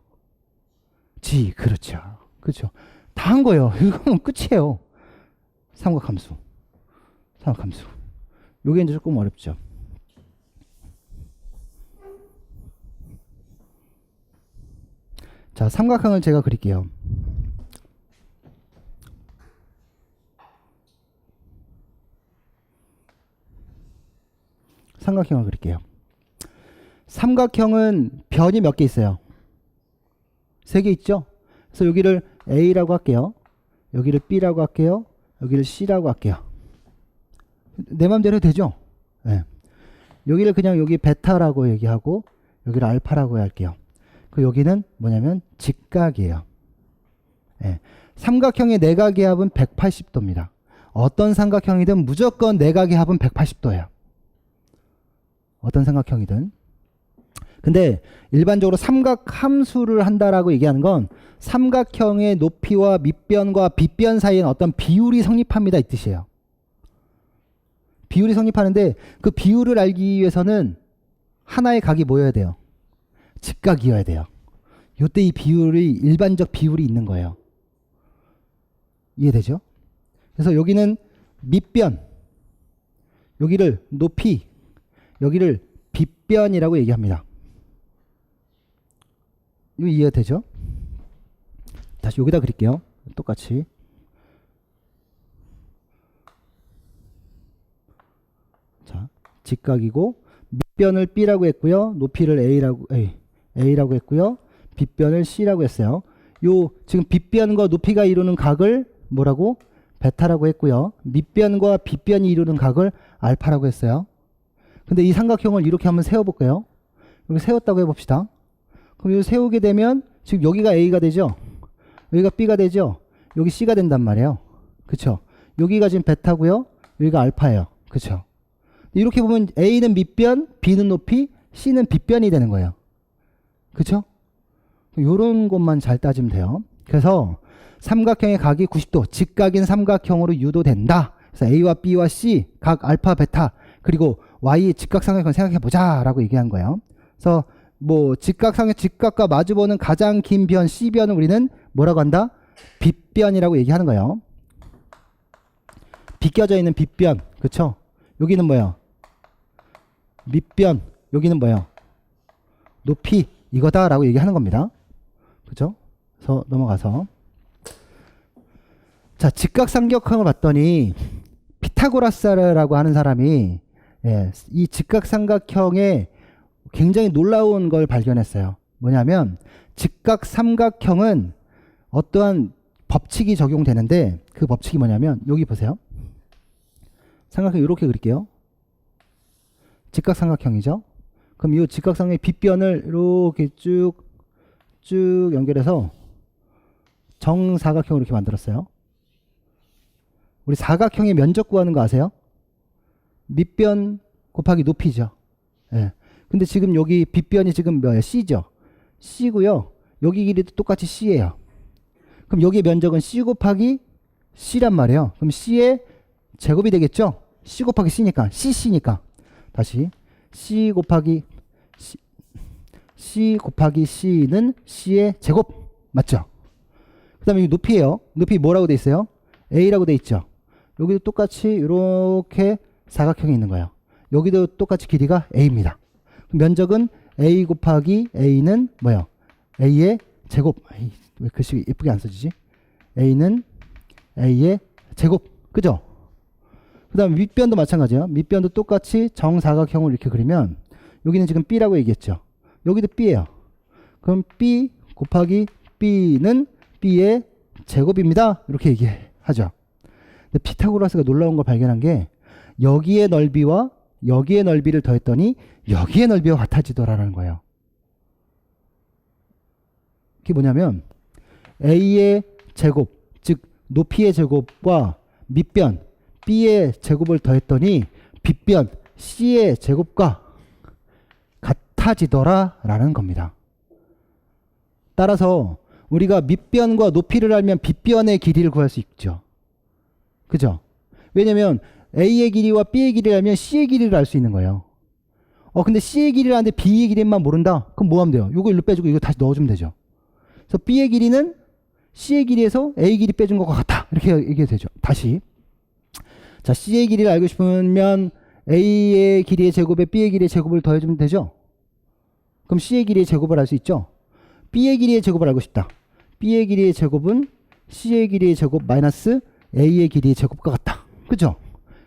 [SPEAKER 1] g. 그렇죠. 그렇죠. 다 한 거예요. 이건 끝이에요. 삼각함수. 요게 이제 조금 어렵죠. 자, 삼각형을 제가 그릴게요. 삼각형을 그릴게요. 삼각형은 변이 몇 개 있어요? 3개 있죠? 그래서 여기를 A라고 할게요. 여기를 B라고 할게요. 여기를 C라고 할게요. 내 맘대로 해도 되죠? 네. 여기를 그냥 여기 베타라고 얘기하고 여기를 알파라고 할게요. 그 여기는 뭐냐면 직각이에요. 네. 삼각형의 내각의 합은 180도입니다. 어떤 삼각형이든 무조건 내각의 합은 180도예요. 어떤 삼각형이든. 근데 일반적으로 삼각함수를 한다라고 얘기하는 건 삼각형의 높이와 밑변과 빗변 사이에는 어떤 비율이 성립합니다 이 뜻이에요. 비율이 성립하는데 그 비율을 알기 위해서는 하나의 각이 뭐여야 돼요? 직각이어야 돼요. 요때 이 비율이 일반적 비율이 있는 거예요. 이해되죠? 그래서 여기는 밑변, 여기를 높이, 여기를 빗변이라고 얘기합니다. 이거 이해되죠? 다시 여기다 그릴게요. 똑같이. 자, 직각이고 밑변을 B라고 했고요. 높이를 A라고 했고요. 빗변을 C라고 했어요. 요 지금 빗변과 높이가 이루는 각을 뭐라고? 베타라고 했고요. 밑변과 빗변이 이루는 각을 알파라고 했어요. 근데 이 삼각형을 이렇게 한번 세워볼까요? 여기 세웠다고 해봅시다. 그럼 이거 세우게 되면 지금 여기가 A가 되죠? 여기가 B가 되죠? 여기 C가 된단 말이에요. 그쵸? 여기가 지금 베타고요. 여기가 알파예요. 그쵸? 이렇게 보면 A는 밑변, B는 높이, C는 빗변이 되는 거예요. 그쵸? 요런 것만 잘 따지면 돼요. 그래서 삼각형의 각이 90도, 직각인 삼각형으로 유도된다. 그래서 A와 B와 C, 각 알파, 베타, 그리고 Y의 직각삼각형 생각해보자 라고 얘기한 거예요. 그래서 뭐 직각과 마주보는 가장 긴 변 C변을 우리는 뭐라고 한다? 빗변이라고 얘기하는 거예요. 비껴져 있는 빗변. 그쵸? 여기는 뭐예요? 밑변. 여기는 뭐예요? 높이. 이거다 라고 얘기하는 겁니다. 그죠? 그래서 넘어가서 자, 직각삼각형을 봤더니 피타고라스라고 하는 사람이 이 직각삼각형에 굉장히 놀라운 걸 발견했어요. 뭐냐면 직각삼각형은 어떠한 법칙이 적용되는데 그 법칙이 뭐냐면 여기 보세요. 삼각형 이렇게 그릴게요. 직각삼각형이죠. 그럼 이 직각삼각형의 빗변을 이렇게 쭉 연결해서 정사각형으로 이렇게 만들었어요. 우리 사각형의 면적 구하는 거 아세요? 밑변 곱하기 높이죠. 예. 근데 지금 여기 빗변이 지금 뭐예요? C죠. C고요. 여기 길이도 똑같이 C예요. 그럼 여기 면적은 C 곱하기 C란 말이에요. 그럼 C의 제곱이 되겠죠? C 곱하기 C니까. CC니까. 다시 C 곱하기 C는 C의 제곱. 맞죠? 그 다음에 이 높이에요. 높이 뭐라고 돼 있어요? A라고 돼 있죠. 여기도 똑같이 이렇게 사각형이 있는 거예요. 여기도 똑같이 길이가 A입니다. 면적은 A 곱하기 A는 뭐예요? A의 제곱. 왜 글씨 예쁘게 안 써지지? A는 A의 제곱. 그죠? 그 다음에 밑변도 마찬가지예요. 밑변도 똑같이 정사각형을 이렇게 그리면 여기는 지금 B라고 얘기했죠. 여기도 B예요. 그럼 B 곱하기 B는 B의 제곱입니다. 이렇게 얘기하죠. 근데 피타고라스가 놀라운 걸 발견한 게 여기의 넓이와 여기의 넓이를 더했더니 여기의 넓이와 같아지더라는 거예요. 그게 뭐냐면 A의 제곱, 즉 높이의 제곱과 밑변 B의 제곱을 더했더니 빗변 C의 제곱과 같아지더라라는 겁니다. 따라서 우리가 밑변과 높이를 알면 빗변의 길이를 구할 수 있죠. 그죠? 왜냐면 A의 길이와 B의 길이를 알면 C의 길이를 알 수 있는 거예요. 근데 C의 길이를 아는데 B의 길이만 모른다? 그럼 뭐 하면 돼요? 이거 일로 빼주고 이거 다시 넣어주면 되죠. 그래서 B의 길이는 C의 길이에서 A의 길이 빼준 것과 같다. 이렇게 얘기해도 되죠. 다시. 자, C의 길이를 알고 싶으면 A의 길이의 제곱에 B의 길이의 제곱을 더해주면 되죠. 그럼 C의 길이의 제곱을 알 수 있죠. B의 길이의 제곱을 알고 싶다. B의 길이의 제곱은 C의 길이의 제곱 마이너스 A의 길이의 제곱과 같다. 그죠?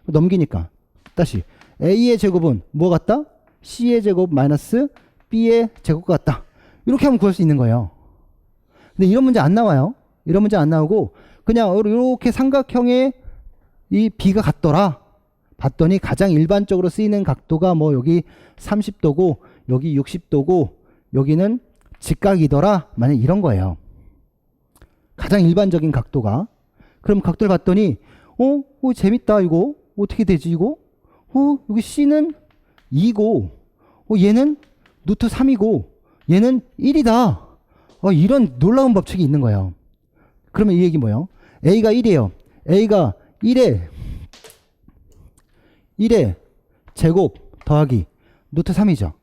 [SPEAKER 1] 넘기니까 다시 A의 제곱은 뭐 같다? C의 제곱 마이너스 B의 제곱과 같다. 이렇게 하면 구할 수 있는 거예요. 근데 이런 문제 안 나와요. 이런 문제 안 나오고 그냥 이렇게 삼각형의 이 B가 같더라 봤더니 가장 일반적으로 쓰이는 각도가 뭐 여기 30도고 여기 60도고 여기는 직각이더라. 만약 이런 거예요. 가장 일반적인 각도가. 그럼 각도를 봤더니 재밌다. 이거 어떻게 되지 이거? 여기 C는 2고 얘는 루트 3이고 얘는 1이다. 이런 놀라운 법칙이 있는 거예요. 그러면 이 얘기 뭐예요? A가 1이에요. A가 1에 제곱 더하기 루트 3이죠.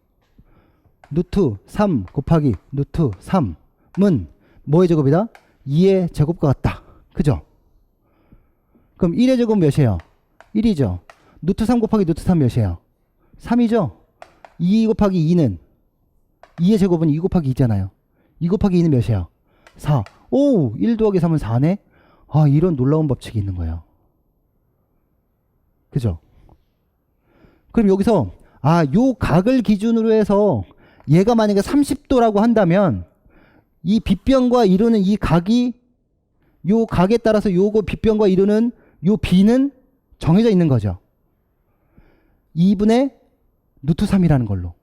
[SPEAKER 1] 루트 3 곱하기 루트 3은 뭐의 제곱이다? 2의 제곱과 같다. 그죠? 그럼 1의 제곱은 몇이에요? 1이죠. 루트 3 곱하기 루트 3 몇이에요? 3이죠. 2 곱하기 2는 2의 제곱은 2 곱하기 2잖아요. 2 곱하기 2는 몇이에요? 4. 1 더하기 3은 4네? 이런 놀라운 법칙이 있는 거예요. 그죠? 그럼 여기서 요 각을 기준으로 해서 얘가 만약에 30도라고 한다면 이 빗변과 이루는 이 각이 요 각에 따라서 요거 빗변과 이루는 요 B는 정해져 있는 거죠. 2분의 루트 3이라는 걸로.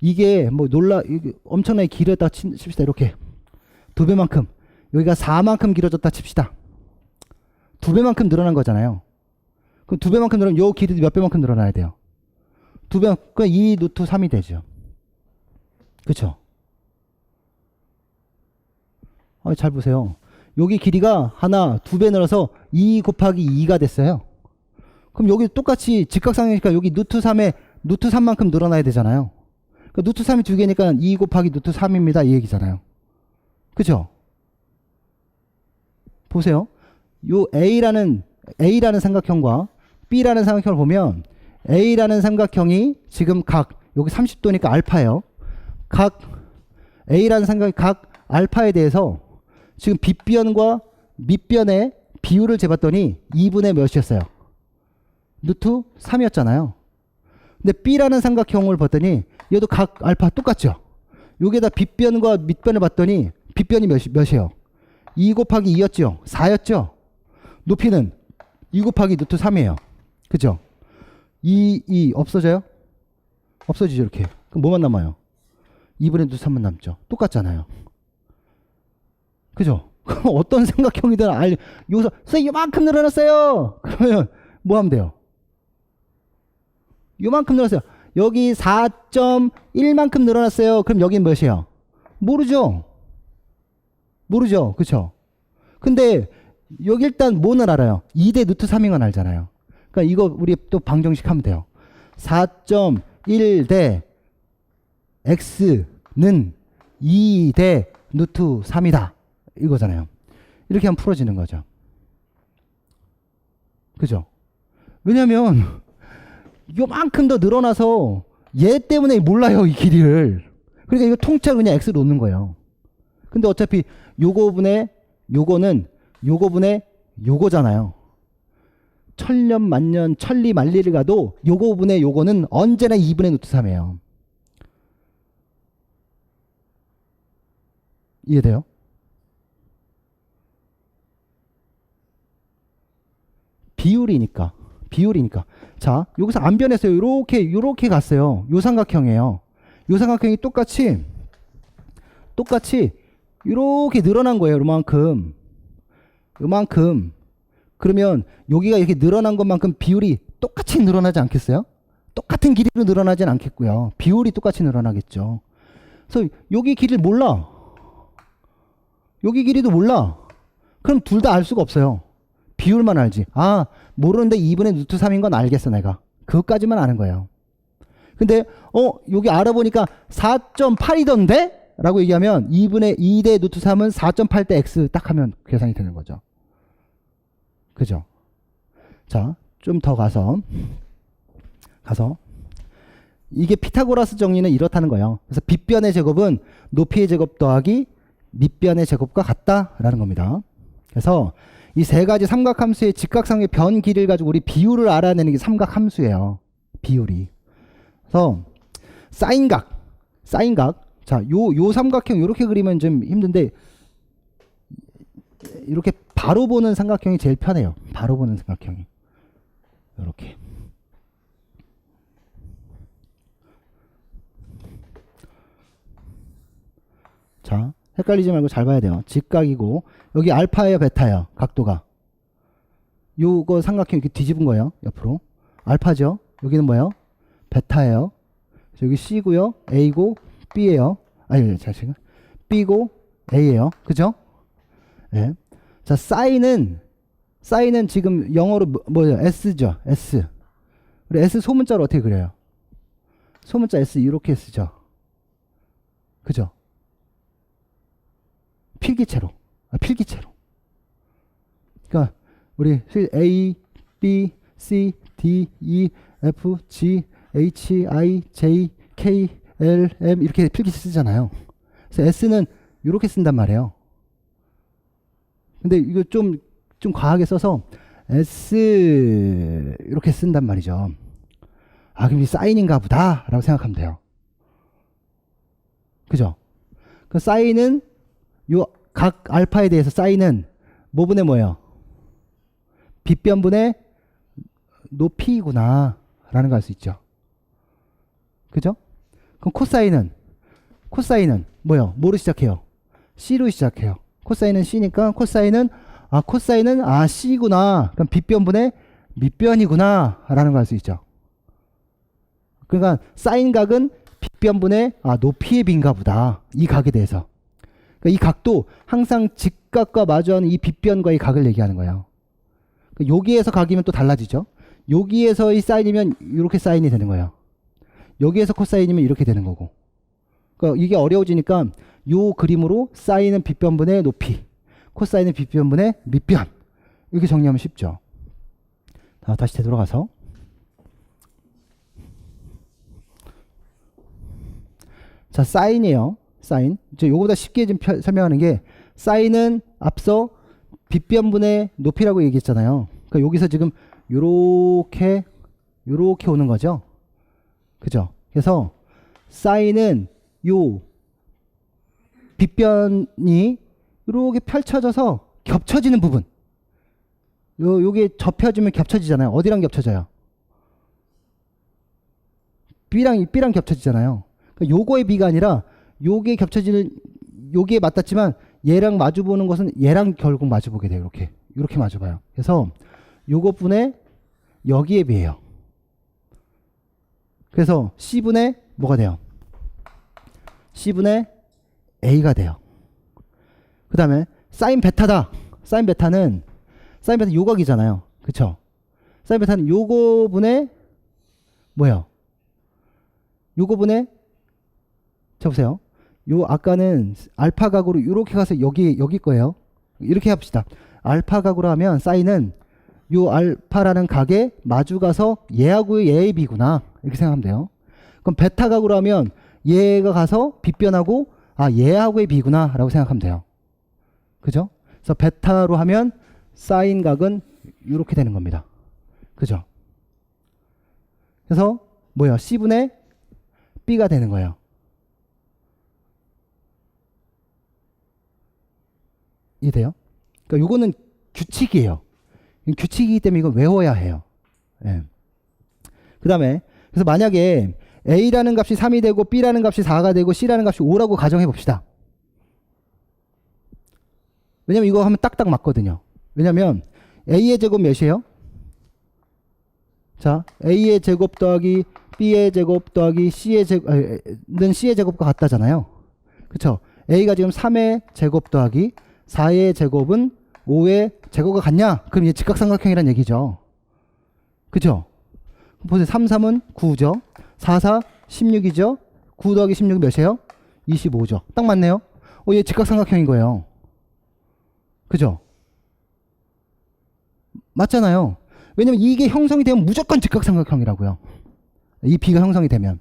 [SPEAKER 1] 이게 뭐 이게 엄청나게 길었다 칩시다. 이렇게 2배만큼 여기가 4만큼 길어졌다 칩시다. 2배만큼 늘어난 거잖아요. 그럼 2배만큼 늘어나면 요 길이도 몇 배만큼 늘어나야 돼요? 2배, 그럼 2 루트 3이 되죠. 그쵸? 잘 보세요. 여기 길이가 2배 늘어서 2 곱하기 2가 됐어요. 그럼 여기 똑같이 직각상이니까 여기 루트 3에 루트 3만큼 늘어나야 되잖아요. 그러니까 루트 3이 2개니까 2 곱하기 루트 3입니다. 이 얘기잖아요. 그죠? 보세요. 요 A라는 삼각형과 B라는 삼각형을 보면 A라는 삼각형이 지금 여기 30도니까 알파예요. A라는 삼각형이 각 알파에 대해서 지금 빗변과 밑변의 비율을 재봤더니 2분의 몇이었어요? 루트 3이었잖아요. 근데 B라는 삼각형을 봤더니 얘도 각 알파 똑같죠? 여기에다 빗변과 밑변을 봤더니 빗변이 몇이에요? 2 곱하기 2였죠? 4였죠? 높이는 2 곱하기 루트 3이에요. 그죠? 2 없어져요? 없어지죠, 이렇게. 그럼 뭐만 남아요? 2분의 루트 3만 남죠. 똑같잖아요. 그죠? 그럼 어떤 삼각형이든 여기서 선생님 요만큼 늘어났어요. 그러면 뭐 하면 돼요? 요만큼 늘어났어요. 여기 4.1만큼 늘어났어요. 그럼 여긴 몇이에요? 모르죠? 모르죠? 그쵸? 근데 여기 일단 뭐는 알아요? 2대 루트 3인 건 알잖아요. 그러니까 이거 우리 또 방정식 하면 돼요. 4.1 대 x는 2대 루트 3이다. 이거잖아요. 이렇게 하면 풀어지는 거죠. 그죠? 왜냐면 요만큼 더 늘어나서 얘 때문에 몰라요, 이 길이를. 그러니까 이거 통째로 그냥 x로 놓는 거예요. 근데 어차피 요거분의 요거는 요거분의 요거잖아요. 천년 만년 천리 만리를 가도 요거분의 요거는 언제나 2분의 루트 3이에요. 이해돼요? 비율이니까. 자, 여기서 안 변했어요. 요렇게 갔어요. 요 삼각형이에요. 요 삼각형이 똑같이 요렇게 늘어난 거예요. 요만큼. 그러면 여기가 이렇게 늘어난 것만큼 비율이 똑같이 늘어나지 않겠어요? 똑같은 길이로 늘어나진 않겠고요. 비율이 똑같이 늘어나겠죠. 그래서 여기 길이를 몰라. 여기 길이도 몰라. 그럼 둘 다 알 수가 없어요. 비율만 알지. 아, 모르는데 2분의 루트 3인 건 알겠어, 내가. 그것까지만 아는 거예요. 근데 여기 알아보니까 4.8이던데? 라고 얘기하면 2분의 2대 루트 3은 4.8대 x 딱 하면 계산이 되는 거죠. 그죠? 자, 좀 더 가서 이게 피타고라스 정리는 이렇다는 거예요. 그래서 빗변의 제곱은 높이의 제곱 더하기 밑변의 제곱과 같다라는 겁니다. 그래서 이 세 가지 삼각함수의 직각상의 변 길이를 가지고 우리 비율을 알아내는 게 삼각함수예요. 비율이. 그래서 사인각. 자, 요 삼각형 이렇게 그리면 좀 힘든데 이렇게 바로 보는 삼각형이 제일 편해요. 바로 보는 삼각형이. 이렇게. 자, 헷갈리지 말고 잘 봐야 돼요. 직각이고 여기 알파예요, 베타예요. 각도가. 요거 삼각형 이렇게 뒤집은 거예요. 옆으로. 알파죠. 여기는 뭐예요? 베타예요. 여기 C고요. A고 B예요. 아니, 잠시만. B고 A예요. 그죠? 네. 자, 사인은 지금 영어로 뭐예요? S죠. S. 우리 S 소문자로 어떻게 그려요? 소문자 S 이렇게 쓰죠. 그죠? 필기체로. 그러니까 우리 A, B, C, D, E, F, G, H, I, J, K, L, M 이렇게 필기체 쓰잖아요. 그래서 S는 이렇게 쓴단 말이에요. 근데 이거 좀 과하게 써서 S 이렇게 쓴단 말이죠. 아, 그럼 이 사인인가 보다 라고 생각하면 돼요. 그죠? 그 사인은 요 각 알파에 대해서 사인은 뭐분의 뭐예요? 빗변분의 높이구나 라는 걸 알 수 있죠. 그죠? 그럼 코사인은 뭐예요? 뭐로 시작해요? C로 시작해요. 코사인은 C니까 코사인은 C구나. 그럼 빗변분의 밑변이구나 라는 걸 알 수 있죠. 그러니까 사인각은 빗변분의 높이의 비인가 보다. 이 각에 대해서. 그러니까 이 각도 항상 직각과 마주하는 이 빗변과의 각을 얘기하는 거예요. 그러니까 여기에서 각이면 또 달라지죠. 여기에서의 사인이면 이렇게 사인이 되는 거예요. 여기에서 코사인이면 이렇게 되는 거고. 그러니까 이게 어려워지니까 요 그림으로 사인은 빗변분의 높이, 코사인은 빗변분의 밑변. 이렇게 정리하면 쉽죠. 다시 되돌아가서. 자, 사인이에요. 사인. 요거보다 쉽게 좀 설명하는 게 사인은 앞서 빗변분의 높이라고 얘기했잖아요. 그러니까 여기서 지금 요렇게 오는 거죠. 그죠? 그래서 사인은 요 빗변이 이렇게 펼쳐져서 겹쳐지는 부분. 요게 접혀지면 겹쳐지잖아요. 어디랑 겹쳐져요? B랑 겹쳐지잖아요. 그러니까 요거의 B가 아니라 요게 겹쳐지는 요게 맞닿지만 얘랑 마주보는 것은 얘랑 결국 마주보게 돼요. 이렇게 마주봐요. 그래서 요것분의 여기에 비해요. 그래서 C분의 뭐가 돼요? C분의 A가 돼요. 그 다음에 사인 베타다. 사인 베타는 요각이잖아요. 그쵸? 사인 베타는 요거분의 뭐예요? 요거분의 자 보세요. 요 아까는 알파 각으로 이렇게 가서 여기 거예요. 이렇게 합시다. 알파 각으로 하면 사인은 요 알파라는 각에 마주 가서 얘하고의 얘의 비구나. 이렇게 생각하면 돼요. 그럼 베타 각으로 하면 얘가 가서 빗변하고 얘하고의 비구나 라고 생각하면 돼요. 그죠? 그래서 베타로 하면 사인 각은 이렇게 되는 겁니다. 그죠? 그래서 뭐예요? C분의 B가 되는 거예요. 이해돼요? 그러니까 요거는 규칙이에요. 규칙이기 때문에 이건 외워야 해요. 예. 그 다음에 그래서 만약에 A라는 값이 3이 되고 B라는 값이 4가 되고 C라는 값이 5라고 가정해 봅시다. 왜냐면 이거 하면 딱딱 맞거든요. 왜냐면 A의 제곱 몇이에요? 자, A의 제곱 더하기 B의 제곱 더하기 C의 제곱은 C의 제곱과 같다잖아요. 그쵸? A가 지금 3의 제곱 더하기 4의 제곱은 5의 제곱과 같냐? 그럼 이게 직각삼각형이란 얘기죠. 그죠? 보세요. 3, 3은 9죠. 4, 4, 16이죠. 9 더하기 16이 몇이에요? 25죠. 딱 맞네요. 얘 직각삼각형인 거예요. 그죠? 맞잖아요. 왜냐면 이게 형성이 되면 무조건 직각삼각형이라고요. 이 B가 형성이 되면.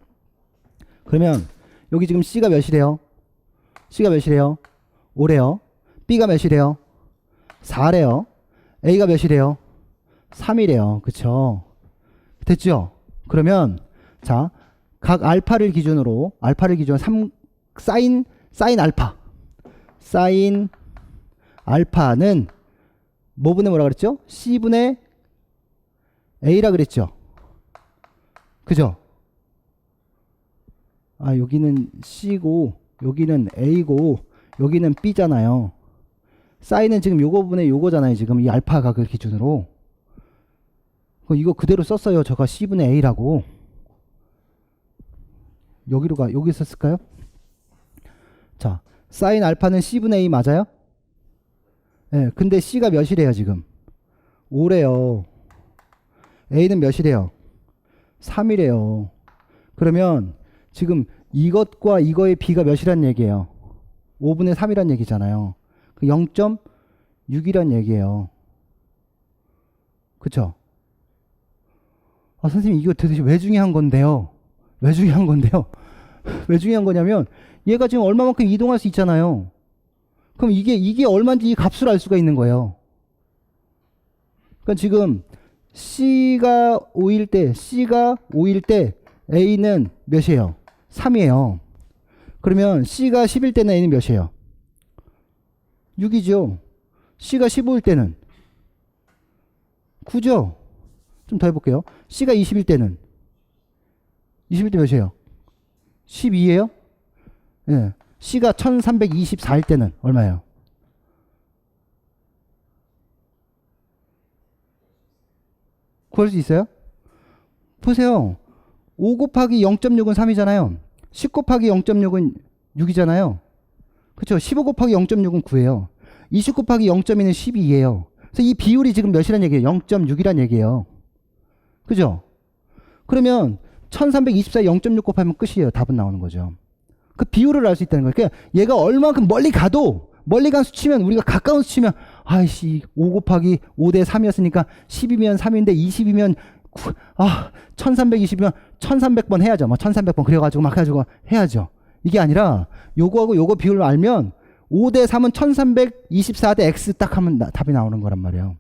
[SPEAKER 1] 그러면 여기 지금 C가 몇이래요? C가 몇이래요? 5래요. B가 몇이래요? 4래요. A가 몇이래요? 3이래요. 그쵸? 됐죠? 그러면 자, 각 알파를 기준으로 3 사인 알파. 사인 알파는 뭐분의 뭐라 그랬죠? C분의 A라 그랬죠? 그죠? 아, 여기는 C고 여기는 A고 여기는 B잖아요. 사인은 지금 요거분의 요거잖아요. 지금 이 알파 각을 기준으로. 이거 그대로 썼어요. 제가 C분의 A라고. 여기 썼을까요? 자, 사인 알파는 C분의 A 맞아요? 네, 근데 C가 몇이래요 지금? 5래요. A는 몇이래요? 3이래요. 그러면 지금 이것과 이거의 B가 몇이란 얘기예요? 5분의 3이란 얘기잖아요. 0.6이란 얘기예요. 그쵸? 아, 선생님 이거 도대체 왜 중요한 건데요? 왜 중요한 건데요? 왜 중요한 거냐면 얘가 지금 얼마만큼 이동할 수 있잖아요. 그럼 이게 얼마인지 이 값을 알 수가 있는 거예요. 그러니까 지금 C가 5일 때 A는 몇이에요? 3이에요. 그러면 C가 10일 때는 A는 몇이에요? 6이죠. C가 15일 때는 9죠. 좀 더 해볼게요. C가 20일 때는 20일 때 몇이에요? 12예요? 예. C가 1324일 때는 얼마예요? 구할 수 있어요? 보세요. 5 곱하기 0.6은 3이잖아요. 10 곱하기 0.6은 6이잖아요. 그쵸? 15 곱하기 0.6은 9예요. 20 곱하기 0.2는 12예요. 그래서 이 비율이 지금 몇이란 얘기예요? 0.6이란 얘기예요. 그죠? 그러면 1324에 0.6 곱하면 끝이에요. 답은 나오는 거죠. 그 비율을 알 수 있다는 거예요. 그러니까 얘가 얼마만큼 멀리 간 수치면 우리가 가까운 수치면 아이씨 5 곱하기 5대 3이었으니까 10이면 3인데 20이면 1320이면 1300번 해야죠. 뭐 1300번 그래가지고 막 해가지고 해야죠. 이게 아니라 요거하고 요거 비율을 알면 5대 3은 1324대 x 딱 하면 답이 나오는 거란 말이에요.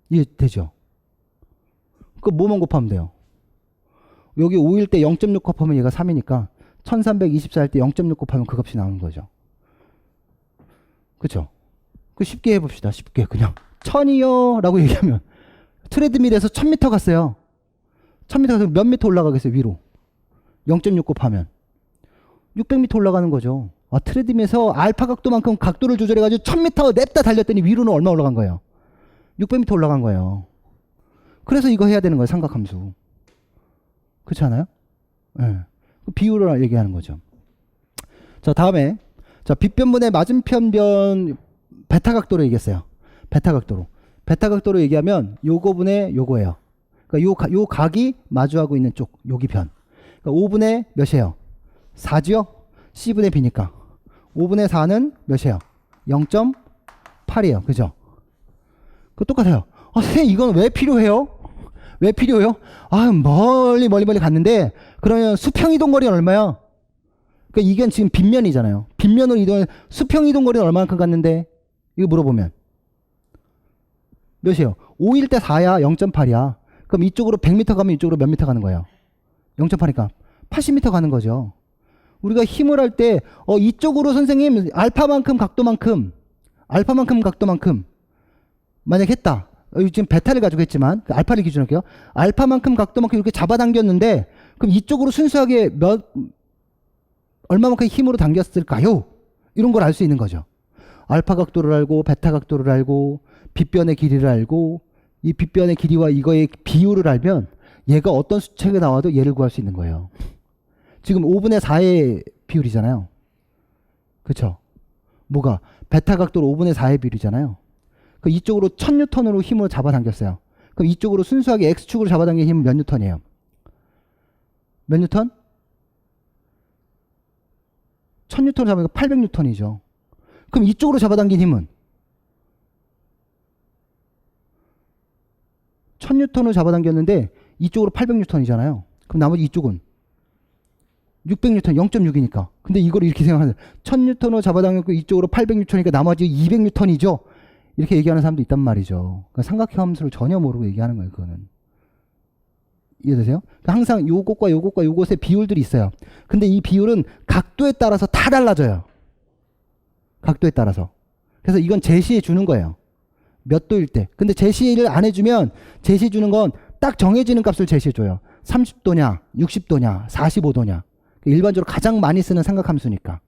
[SPEAKER 1] 이해되죠? 그 뭐만 곱하면 돼요? 여기 5일 때 0.6 곱하면 얘가 3이니까 1324일 때 0.6 곱하면 그 값이 나오는 거죠. 그쵸? 그 쉽게 해봅시다. 쉽게 그냥 1000이요 라고 얘기하면 트레드밀에서 1000m 갔어요. 1000m 가서 몇 미터 올라가겠어요? 위로 0.6 곱하면 600m 올라가는 거죠. 트레드밀에서 알파 각도만큼 각도를 조절해가지고 1000m 냅다 달렸더니 위로는 얼마 올라간 거예요? 600m 올라간 거예요. 그래서 이거 해야 되는 거예요. 삼각함수. 그렇지 않아요? 네. 비율을 얘기하는 거죠. 자, 다음에 자, 빗변분의 맞은편변 베타 각도로 얘기했어요. 베타 각도로 얘기하면 요거분의 요거예요. 그러니까 요 각이 마주하고 있는 쪽 여기 변. 그러니까 5분의 몇이에요? 4지요? C분의 B니까 5분의 4는 몇이에요? 0.8이에요. 그죠? 그거 똑같아요. 선생님 이건 왜 필요해요? 왜 필요해요? 멀리 갔는데 그러면 수평 이동 거리는 얼마야? 그러니까 이건 지금 빗면이잖아요. 빗면으로 이동해 수평 이동 거리는 얼마만큼 갔는데? 이거 물어보면 몇이에요? 5일 때 4야, 0.8이야. 그럼 이쪽으로 100m 가면 이쪽으로 몇 미터 가는 거예요? 0.8이니까 80m 가는 거죠. 우리가 힘을 할 때 이쪽으로 선생님 알파만큼 각도만큼 만약 했다. 지금 베타를 가지고 했지만 알파를 기준으로 할게요. 알파만큼 각도만큼 이렇게 잡아당겼는데 그럼 이쪽으로 순수하게 얼마만큼 힘으로 당겼을까요? 이런 걸 알 수 있는 거죠. 알파 각도를 알고 베타 각도를 알고 빗변의 길이를 알고 이 빗변의 길이와 이거의 비율을 알면 얘가 어떤 수책에 나와도 얘를 구할 수 있는 거예요. 지금 5분의 4의 비율이잖아요. 그쵸? 뭐가? 베타 각도로 5분의 4의 비율이잖아요. 그 이쪽으로 1000N으로 힘으로 잡아당겼어요. 그럼 이쪽으로 순수하게 X축으로 잡아당긴 힘은 몇 뉴턴이에요? 몇 뉴턴? 1000N으로 잡으니까 800N이죠. 그럼 이쪽으로 잡아당긴 힘은? 1000N으로 잡아당겼는데 이쪽으로 800N이잖아요. 그럼 나머지 이쪽은 600N, 0.6이니까. 근데 이걸 이렇게 생각하는 1000N으로 잡아당겼고 이쪽으로 800N이니까 나머지 200N이죠. 이렇게 얘기하는 사람도 있단 말이죠. 그러니까 삼각형 함수를 전혀 모르고 얘기하는 거예요. 그거는. 이해되세요? 그러니까 항상 요것과 요것과 요것의 비율들이 있어요. 근데 이 비율은 각도에 따라서 다 달라져요. 각도에 따라서. 그래서 이건 제시해 주는 거예요. 몇 도일 때. 근데 제시를 안 해주면 제시해 주는 건 딱 정해지는 값을 제시해 줘요. 30도냐, 60도냐, 45도냐. 일반적으로 가장 많이 쓰는 삼각함수니까.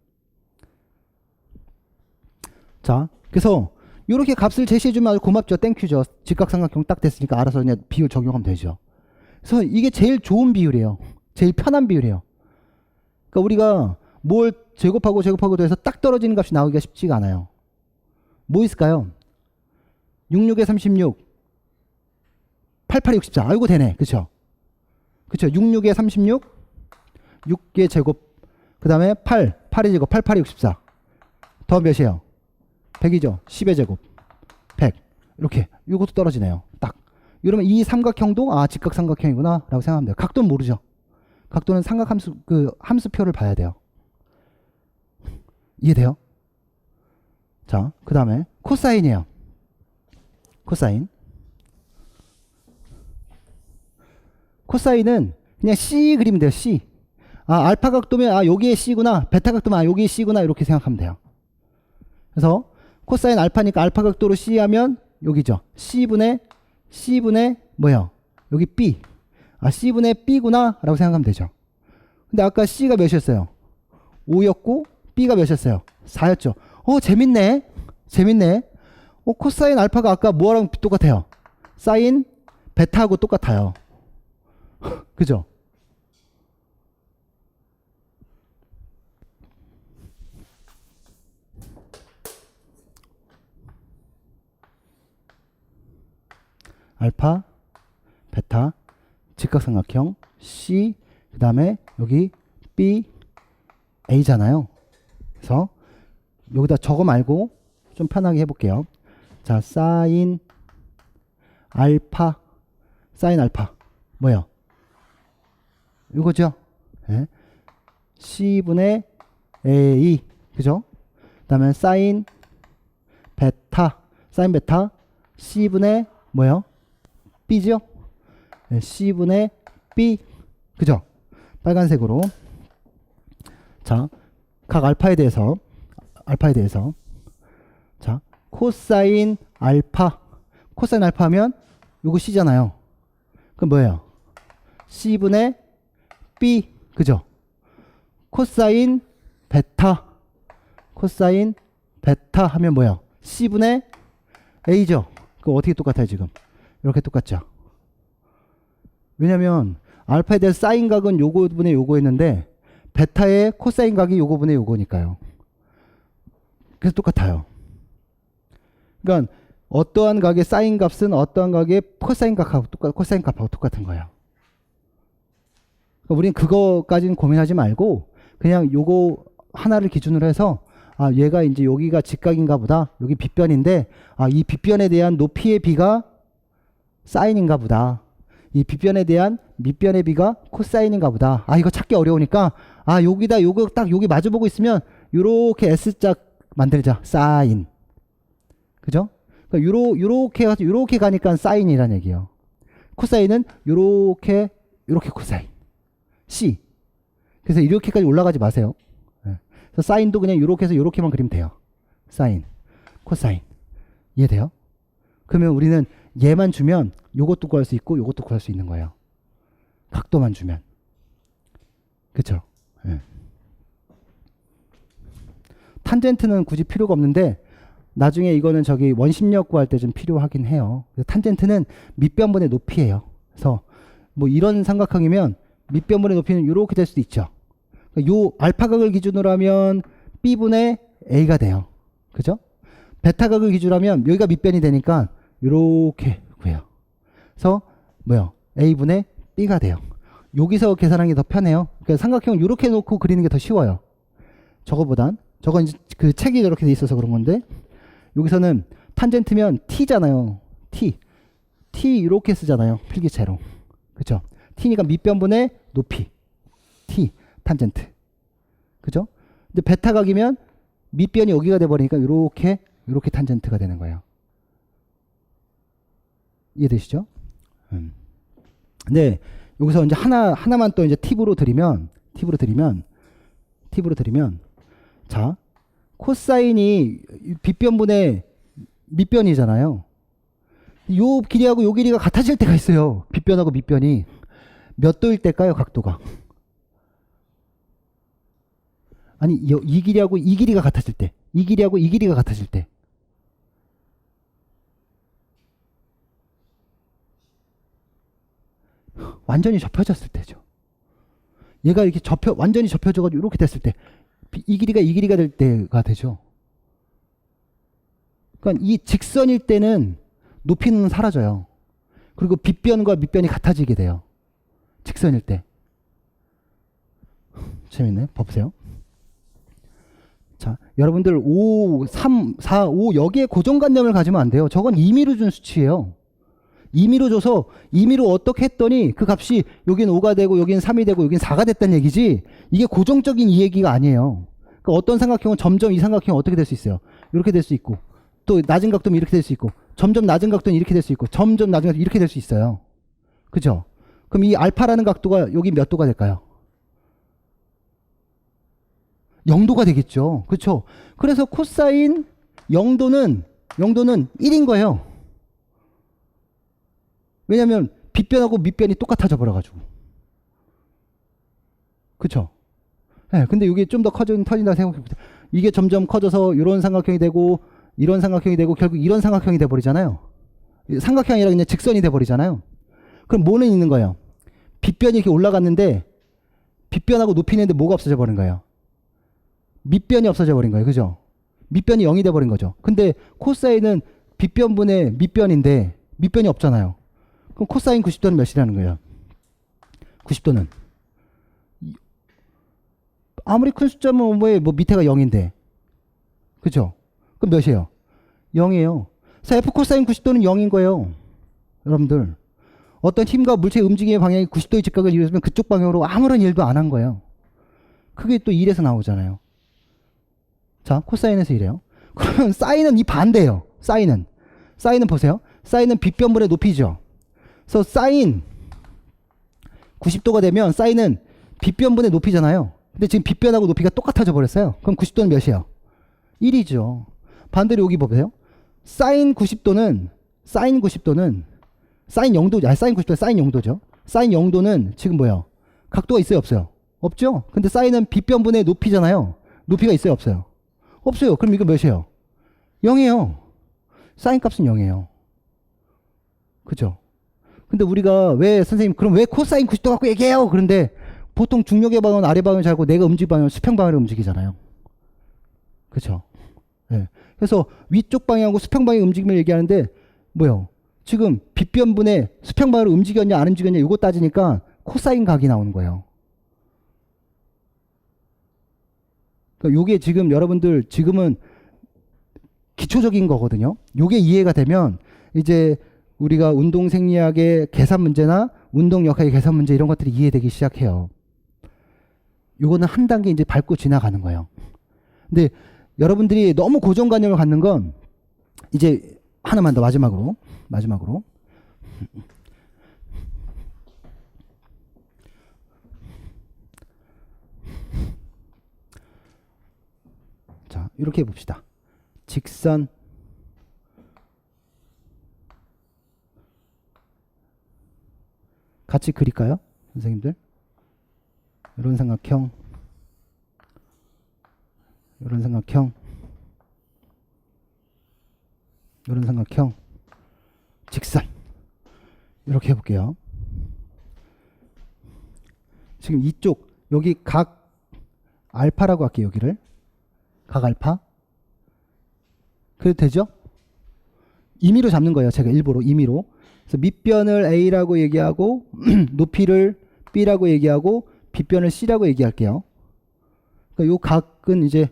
[SPEAKER 1] 자, 그래서 이렇게 값을 제시해주면 아주 고맙죠. 땡큐죠. 직각삼각형 딱 됐으니까 알아서 그냥 비율 적용하면 되죠. 그래서 이게 제일 좋은 비율이에요. 제일 편한 비율이에요. 그러니까 우리가 뭘 제곱하고 해서 딱 떨어지는 값이 나오기가 쉽지가 않아요. 뭐 있을까요? 66에 36, 88에 64. 아이고 되네. 그쵸? 66에 36, 6의 제곱, 그 다음에 8의 제곱, 88에 64. 더 몇이에요? 100이죠. 10의 제곱, 100. 이렇게. 이것도 떨어지네요. 딱. 이러면 이 삼각형도 직각삼각형이구나 라고 생각하면 돼요. 각도는 모르죠. 각도는 삼각함수, 함수표를 봐야 돼요. 이해돼요? 자, 그 다음에 코사인이에요. 코사인. 코사인은 그냥 C 그리면 돼요. C. 알파 각도면 여기에 C구나. 베타 각도면 여기에 C구나. 이렇게 생각하면 돼요. 그래서 코사인 알파니까 알파 각도로 C 하면 여기죠. C분의 뭐예요? 여기 B. C분의 B구나 라고 생각하면 되죠. 근데 아까 C가 몇이었어요? 5였고 B가 몇이었어요? 4였죠. 재밌네. 코사인 알파가 아까 뭐랑 똑같아요? 사인 베타하고 똑같아요. 그죠? 알파, 베타, 직각삼각형, C, 그 다음에 여기 B, A잖아요. 그래서 여기다 저거 말고 좀 편하게 해볼게요. 자, 사인 알파 뭐예요? 이거죠? 네. C분의 A, 그죠? 그 다음에 사인 베타 C분의 뭐예요? B죠? 네, C분의 B, 그죠? 빨간색으로. 자, 각 알파에 대해서 자, 코사인 알파 하면 요거 C잖아요. 그럼 뭐예요? C분의 B, 그죠? 코사인 베타 하면 뭐예요? C분의 A죠? 그럼 어떻게 똑같아요 지금? 이렇게 똑같죠? 왜냐면 알파에 대한 사인 각은 요거분의 요거였는데 베타의 코사인 각이 요거분의 요거니까요. 그래서 똑같아요. 그러니까 어떠한 각의 사인 값은 어떠한 각의 코사인 값하고 똑같은 거예요. 그러니까 우리는 그거까지는 고민하지 말고 그냥 요거 하나를 기준으로 해서 얘가 이제 여기가 직각인가 보다. 여기 빗변인데 이 빗변에 대한 높이의 비가 사인인가 보다. 이 빗변에 대한 밑변의 비가 코사인인가 보다. 이거 찾기 어려우니까 여기다 요거 딱 여기 마주보고 있으면 요렇게 S자 만들자. 사인. 그죠? 그러니까 요렇게 가니까 사인이라는 얘기예요. 코사인은 요렇게 코사인. C. 그래서 이렇게까지 올라가지 마세요. 그래서 사인도 그냥 요렇게 해서 요렇게만 그리면 돼요. 사인, 코사인. 이해돼요? 그러면 우리는 얘만 주면 요것도 구할 수 있고 요것도 구할 수 있는 거예요. 각도만 주면. 그쵸? 예. 탄젠트는 굳이 필요가 없는데 나중에 이거는 저기 원심력 구할 때 좀 필요하긴 해요. 탄젠트는 밑변분의 높이예요. 그래서 뭐 이런 삼각형이면 밑변분의 높이는 이렇게 될 수도 있죠. 요 알파각을 기준으로 하면 B분의 A가 돼요. 그죠? 베타각을 기준으로 하면 여기가 밑변이 되니까 이렇게 구해요. 그래서 뭐요? A분의 B가 돼요. 여기서 계산하는 게 더 편해요. 그러니까 삼각형을 이렇게 놓고 그리는 게 더 쉬워요. 저거보단. 저건 이제 그 책이 이렇게 돼 있어서 그런 건데, 여기서는 탄젠트면 T잖아요. T 이렇게 쓰잖아요. 필기체로. 그죠? T니까 밑변분의 높이. T 탄젠트. 그죠? 근데 베타각이면 밑변이 여기가 돼 버리니까 이렇게 탄젠트가 되는 거예요. 이해되시죠? 근데 여기서 이제 하나만 또 이제 팁으로 드리면 자, 코사인이 빗변분의 밑변이잖아요. 요 길이하고 요 길이가 같아질 때가 있어요. 빗변하고 밑변이 몇 도일 때일까요? 각도가. 아니 이 길이하고 이 길이가 같아질 때, 이 길이하고 이 길이가 같아질 때. 완전히 접혀졌을 때죠. 얘가 이렇게 완전히 접혀져가지고 이렇게 됐을 때, 이 길이가 이 길이가 될 때가 되죠. 그러니까 이 직선일 때는 높이는 사라져요. 그리고 빗변과 밑변이 같아지게 돼요. 직선일 때. 재밌네. 봐보세요. 자, 여러분들 5, 3, 4, 5 여기에 고정관념을 가지면 안 돼요. 저건 임의로 준 수치예요. 임의로 줘서 임의로 어떻게 했더니 그 값이 여긴 5가 되고 여긴 3이 되고 여긴 4가 됐다는 얘기지, 이게 고정적인 이 얘기가 아니에요. 그러니까 어떤 삼각형은 점점 이 삼각형이 어떻게 될 수 있어요. 이렇게 될 수 있고, 또 낮은 각도면 이렇게 될 수 있고, 점점 낮은 각도는 이렇게 될 수 있고, 점점 낮은 각도는 이렇게 될 수 있어요. 그죠? 그럼 이 알파라는 각도가 여기 몇 도가 될까요? 0도가 되겠죠. 그렇죠? 그래서 코사인 0도는 1인 거예요. 왜냐면 빗변하고 밑변이 똑같아져 버려가지고. 그쵸? 네, 근데 이게 좀 더 터진다 생각해보세요. 이게 점점 커져서 이런 삼각형이 되고 이런 삼각형이 되고 결국 이런 삼각형이 돼버리잖아요. 삼각형이 아니라 그냥 직선이 돼버리잖아요. 그럼 뭐는 있는 거예요? 빗변이 이렇게 올라갔는데 빗변하고 높이는 데 뭐가 없어져 버린 거예요? 밑변이 없어져 버린 거예요. 그죠? 밑변이 0이 돼버린 거죠. 근데 코사인은 빗변분의 밑변인데 밑변이 없잖아요. 그럼 코사인 90도는 몇이라는 거예요? 90도는 아무리 큰 숫자면 뭐 밑에가 0인데, 그죠? 그럼 몇이에요? 0이에요. 그래서 F 코사인 90도는 0인 거예요. 여러분들, 어떤 힘과 물체의 움직임의 방향이 90도의 직각을 이루어지면 그쪽 방향으로 아무런 일도 안 한 거예요. 그게 또 1에서 나오잖아요. 자, 코사인에서 이래요. 그러면 사인은 이 반대예요. 사인은 보세요. 사인은 빗변분의 높이죠. 그래서 사인 90도가 되면 사인은 빗변분의 높이잖아요. 근데 지금 빗변하고 높이가 똑같아져 버렸어요. 그럼 90도는 몇이에요? 1이죠. 반대로 여기 보세요. 사인 90도는 사인 0도, 사인 90도는 사인 0도죠. 사인 0도는 지금 뭐예요? 각도가 있어요, 없어요? 없죠? 근데 사인은 빗변분의 높이잖아요. 높이가 있어요, 없어요? 없어요. 그럼 이거 몇이에요? 0이에요. 사인 값은 0이에요. 그죠? 근데 우리가 그럼 왜 코사인 90도 갖고 얘기해요? 그런데 보통 중력의 방향은 아래 방향을 잘 알고 내가 움직이는 방향은 수평 방향으로 움직이잖아요. 그쵸? 네. 그래서 위쪽 방향하고 수평 방향 움직임을 얘기하는데, 뭐요? 지금 빗변분의 수평 방향으로 움직였냐 안 움직였냐 이거 따지니까 코사인 각이 나오는 거예요. 그러니까 요게 지금 여러분들 지금은 기초적인 거거든요. 요게 이해가 되면 이제 우리가 운동 생리학의 계산 문제나 운동 역학의 계산 문제 이런 것들이 이해되기 시작해요. 요거는 한 단계 이제 밟고 지나가는 거예요. 근데 여러분들이 너무 고정관념을 갖는 건 이제 하나만 더 마지막으로 자, 이렇게 해봅시다. 직선 같이 그릴까요? 선생님들? 이런 삼각형, 이런 삼각형, 이런 삼각형, 직선. 이렇게 해볼게요. 지금 이쪽, 여기 각 알파라고 할게요. 여기를 각 알파. 그래도 되죠? 임의로 잡는 거예요. 제가 일부러 임의로. 그래서 밑변을 A라고 얘기하고 높이를 B라고 얘기하고 빗변을 C라고 얘기할게요. 그러니까 요 각은 이제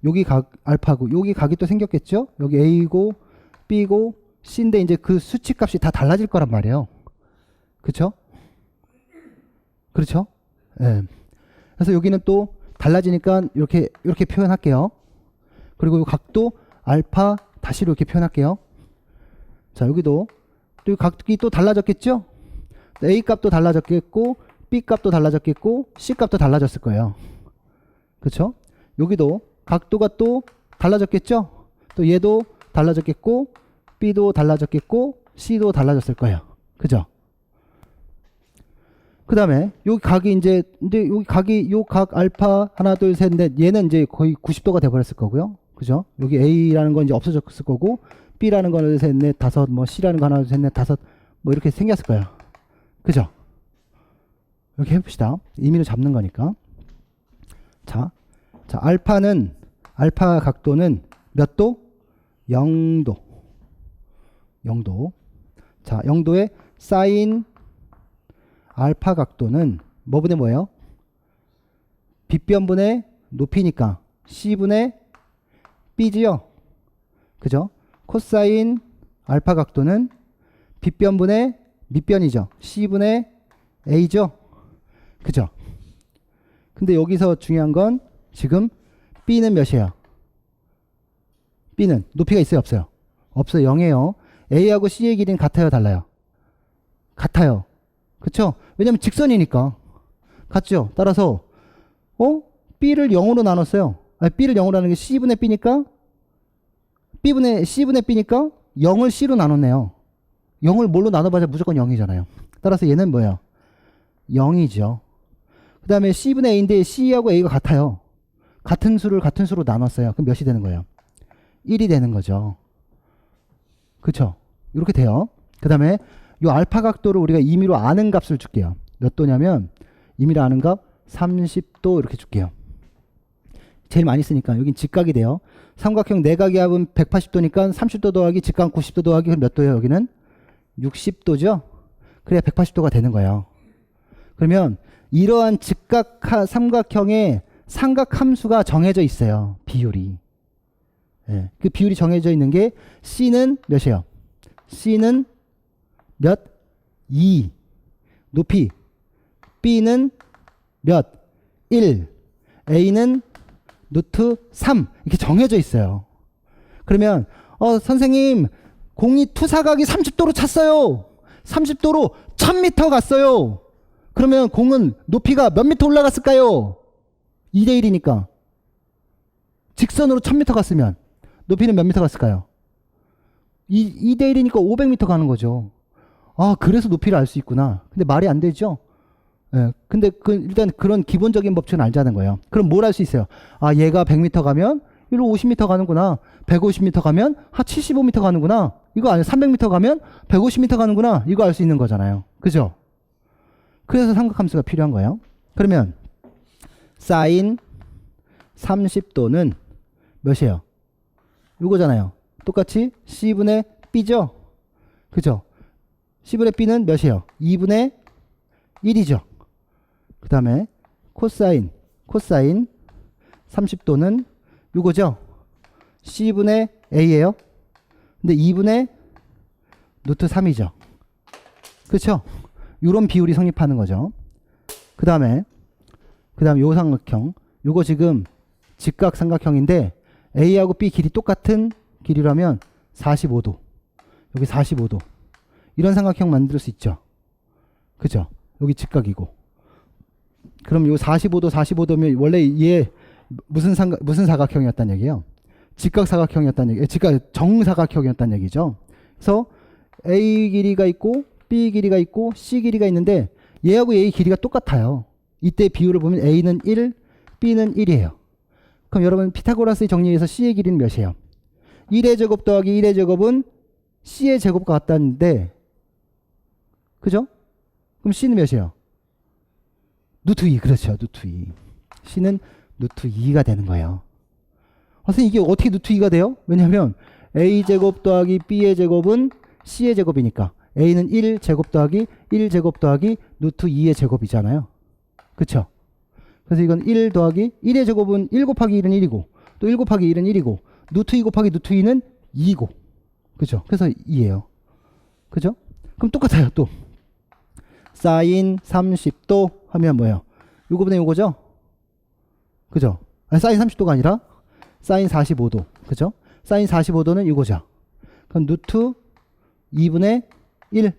[SPEAKER 1] 여기 각 알파고 여기 각이 또 생겼겠죠? 여기 A고 B고 C인데 이제 그 수치값이 다 달라질 거란 말이에요. 그렇죠? 그렇죠? 예. 그래서 여기는 또 달라지니까 이렇게 표현할게요. 그리고 이 각도 알파 다시 이렇게 표현할게요. 자, 여기도 또 각이 또 달라졌겠죠? A 값도 달라졌겠고 B 값도 달라졌겠고 C 값도 달라졌을 거예요. 그렇죠? 여기도 각도가 또 달라졌겠죠? 또 얘도 달라졌겠고 B도 달라졌겠고 C도 달라졌을 거예요. 그죠? 그 다음에 여기 각이 이제 여기 각이 요 각 알파 하나 둘 셋 넷 얘는 이제 거의 90도가 돼버렸을 거고요. 그죠? 여기 A라는 건 이제 없어졌을 거고 B라는 거는 셋 넷 다섯 뭐 C라는 거 하나 둘 셋 넷 다섯 뭐 이렇게 생겼을 거예요. 그죠? 이렇게 해봅시다. 임의로 잡는 거니까. 자, 알파는 알파 각도는 몇 도? 0도. 0도. 자, 0도의 사인 알파 각도는 뭐분의 뭐예요? 빗변분의 높이니까 C분의 B지요. 그죠? 코사인 알파 각도는 빗변분의 밑변이죠. C분의 A죠. 그죠? 근데 여기서 중요한 건 지금 B는 몇이에요? B는 높이가 있어요? 없어요? 없어요. 0이에요. A하고 C의 길이는 같아요? 달라요? 같아요. 그쵸? 왜냐면 직선이니까. 같죠? 따라서 B를 0으로 나눴어요. 아니, B를 0으로 나누는 게 C분의 B니까 C분의 B니까 0을 C로 나눴네요. 0을 뭘로 나눠봐야 무조건 0이잖아요. 따라서 얘는 뭐예요? 0이죠. 그 다음에 C분의 A인데 C하고 A가 같아요. 같은 수를 같은 수로 나눴어요. 그럼 몇이 되는 거예요? 1이 되는 거죠. 그쵸? 이렇게 돼요. 그 다음에 이 알파 각도를 우리가 임의로 아는 값을 줄게요. 몇 도냐면 임의로 아는 값 30도 이렇게 줄게요. 제일 많이 쓰니까 여긴 직각이 돼요. 삼각형 내각의 합은 180도니까 30도 더하기 직각 90도 더하기 몇 도예요? 여기는 60도죠. 그래야 180도가 되는 거예요. 그러면 이러한 직각 삼각형의 삼각함수가 정해져 있어요. 비율이. 예, 그 비율이 정해져 있는 게 C는 몇이에요? C는 몇? 2. 높이. B는 몇? 1. A는 루트 3. 이렇게 정해져 있어요. 그러면 선생님 공이 투사각이 30도로 찼어요. 30도로 1000m 갔어요. 그러면 공은 높이가 몇 미터 올라갔을까요? 2대 1이니까. 직선으로 1000m 갔으면 높이는 몇 미터 갔을까요? 2대 1이니까 500m 가는 거죠. 아, 그래서 높이를 알 수 있구나. 근데 말이 안 되죠? 예, 근데 일단 그런 기본적인 법칙은 알자는 거예요. 그럼 뭘 할 수 있어요? 아, 얘가 100m 가면 일로 50m 가는구나. 150m 가면 한 75m 가는구나. 이거 아니야. 300m 가면 150m 가는구나. 이거 알 수 있는 거잖아요. 그죠? 그래서 삼각함수가 필요한 거예요. 그러면 사인 30도는 몇이에요? 이거잖아요. 똑같이 C분의 B죠? 그죠? C분의 B는 몇이에요? 2분의 1이죠. 그 다음에 코사인 30도는 이거죠? C분의 A예요. 근데 2분의 루트 3이죠. 그렇죠? 이런 비율이 성립하는 거죠. 그 다음에 요 삼각형, 요거 지금 직각 삼각형인데 A하고 B 길이 똑같은 길이라면 45도. 여기 45도. 이런 삼각형 만들 수 있죠. 그죠? 여기 직각이고. 그럼 요 45도면 원래 얘 무슨 사각형이었단 얘기예요? 직각 사각형이었단 얘기. 직각 정사각형이었단 얘기죠. 그래서 A 길이가 있고 B 길이가 있고 C 길이가 있는데 얘하고 A 길이가 똑같아요. 이때 비율을 보면 A는 1, B는 1이에요. 그럼 여러분 피타고라스의 정리에서 C의 길이는 몇이에요? 1의 제곱 더하기 1의 제곱은 C의 제곱과 같다는데, 그죠? 그럼 C는 몇이에요? 루트 2. 그렇죠. 루트 2. C는 루트 2가 되는 거예요. 선생님 이게 어떻게 루트 2가 돼요? 왜냐하면 a제곱 더하기 b의 제곱은 c의 제곱이니까 a는 1제곱 더하기 1제곱 더하기 루트 2의 제곱이잖아요. 그쵸? 그래서 이건 1 더하기 1의 제곱은 1 곱하기 1은 1이고 또 1 곱하기 1은 1이고 루트 2 곱하기 루트 2는 2이고 그죠? 그래서 2예요. 그죠? 그럼 똑같아요. 또 사인 30도 하면 뭐예요? 요거분의 요거죠? 그죠? 아니, 사인 30도가 아니라 사인 45도. 그죠? 사인 45도는 이거죠. 그럼 루트 2분의 1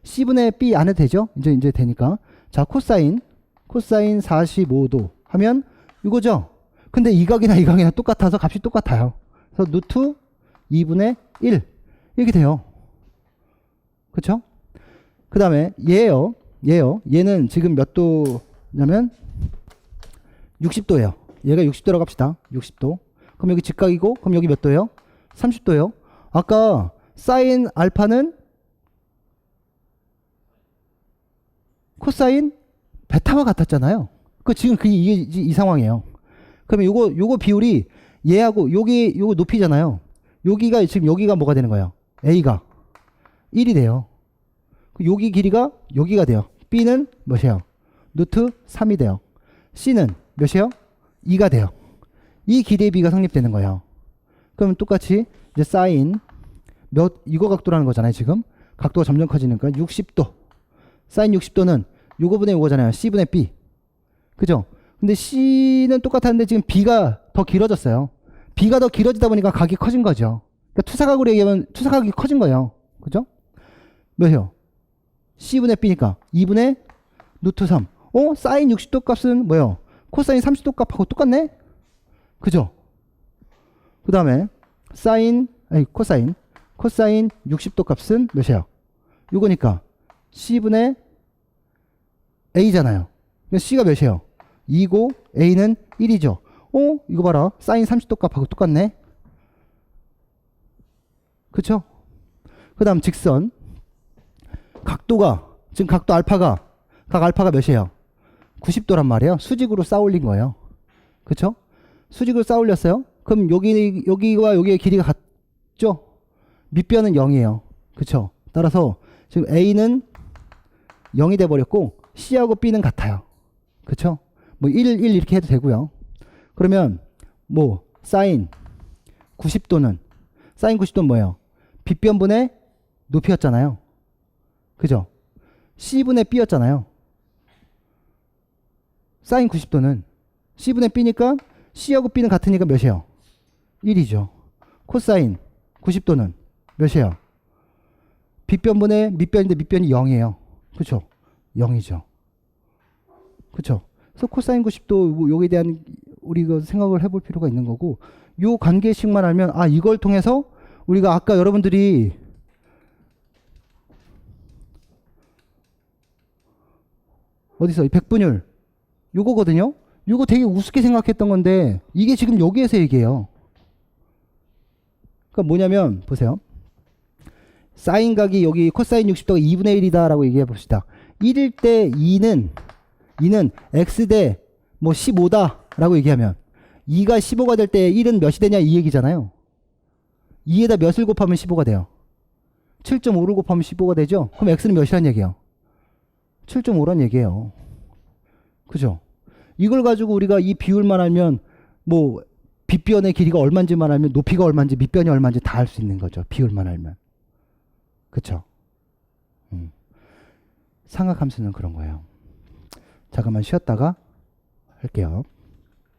[SPEAKER 1] C분의 B 안 해도 되죠? 이제 되니까. 자, 코사인 45도 하면 이거죠? 근데 이 각이나 이 각이나 똑같아서 값이 똑같아요. 그래서 루트 2분의 1 이렇게 돼요. 그쵸? 그 다음에 얘요. 얘는 지금 몇 도냐면 60도예요. 얘가 60도라고 합시다. 60도. 그럼 여기 직각이고 그럼 여기 몇 도예요? 30도예요. 아까 사인 알파는 코사인 베타와 같았잖아요. 지금 이게 이 상황이에요. 그러면 요거 비율이 얘하고 요거 높이잖아요. 여기가 지금 여기가 뭐가 되는 거예요? A가 1이 돼요. 여기 길이가 여기가 돼요. B는 몇이에요? 루트 3이 돼요. C는 몇이에요? 2가 돼요. 이 길이의 B가 성립되는 거예요. 그럼 똑같이 이제 사인 이거 각도라는 거잖아요. 지금 각도가 점점 커지니까 60도 사인 60도는 요거분의 요거잖아요. C분의 B 그죠? 근데 C는 똑같았는데 지금 B가 더 길어졌어요. B가 더 길어지다 보니까 각이 커진 거죠. 그러니까 투사각으로 얘기하면 투사각이 커진 거예요. 그죠? 몇이요? C분의 B니까 2분의 루트 3. 사인 60도 값은 뭐예요? 코사인 30도 값하고 똑같네? 그죠? 그 다음에 코사인 60도 값은 몇이에요? 이거니까 C분의 A잖아요. 그러니까 C가 몇이에요? 2고 A는 1이죠. 이거 봐라. 사인 30도 값하고 똑같네. 그쵸? 그 다음 직선 각도가 지금 각 알파가 몇이에요? 90도란 말이에요. 수직으로 쌓아 올린 거예요. 그쵸? 수직으로 쌓아 올렸어요. 그럼 여기와 여기의 길이가 같죠? 밑변은 0이에요. 그쵸? 따라서 지금 A는 0이 돼버렸고 C하고 B는 같아요. 그쵸? 뭐 1 이렇게 해도 되고요. 그러면 뭐 사인 90도는 뭐예요? 빗변분의 높이였잖아요. 그죠? C분의 B였잖아요. 사인 90도는 C분의 B니까 C하고 B는 같으니까 몇이에요? 1이죠. 코사인 90도는 몇이에요? 빗변분의 밑변인데 밑변이 0이에요. 그쵸? 0이죠. 그쵸? 그래서 코사인 90도 요거에 대한 우리가 생각을 해볼 필요가 있는 거고 요 관계식만 알면 이걸 통해서 우리가 아까 여러분들이 어디서 이 백분율 요거거든요. 요거 되게 우습게 생각했던 건데 이게 지금 여기에서 얘기해요. 그러니까 뭐냐면 보세요. 사인각이 여기 코사인 60도가 2분의 1이다 라고 얘기해 봅시다. 1일 때 2는 x 대 뭐 15다 라고 얘기하면 2가 15가 될 때 1은 몇이 되냐 이 얘기잖아요. 2에다 몇을 곱하면 15가 돼요? 7.5를 곱하면 15가 되죠? 그럼 x는 몇이란 얘기예요? 7.5란 얘기예요. 그죠? 이걸 가지고 우리가 이 비율만 알면 뭐 빗변의 길이가 얼마인지만 알면 높이가 얼마인지 밑변이 얼마인지 다 알 수 있는 거죠. 비율만 알면. 그쵸? 삼각함수는 그런 거예요. 잠깐만 쉬었다가 할게요.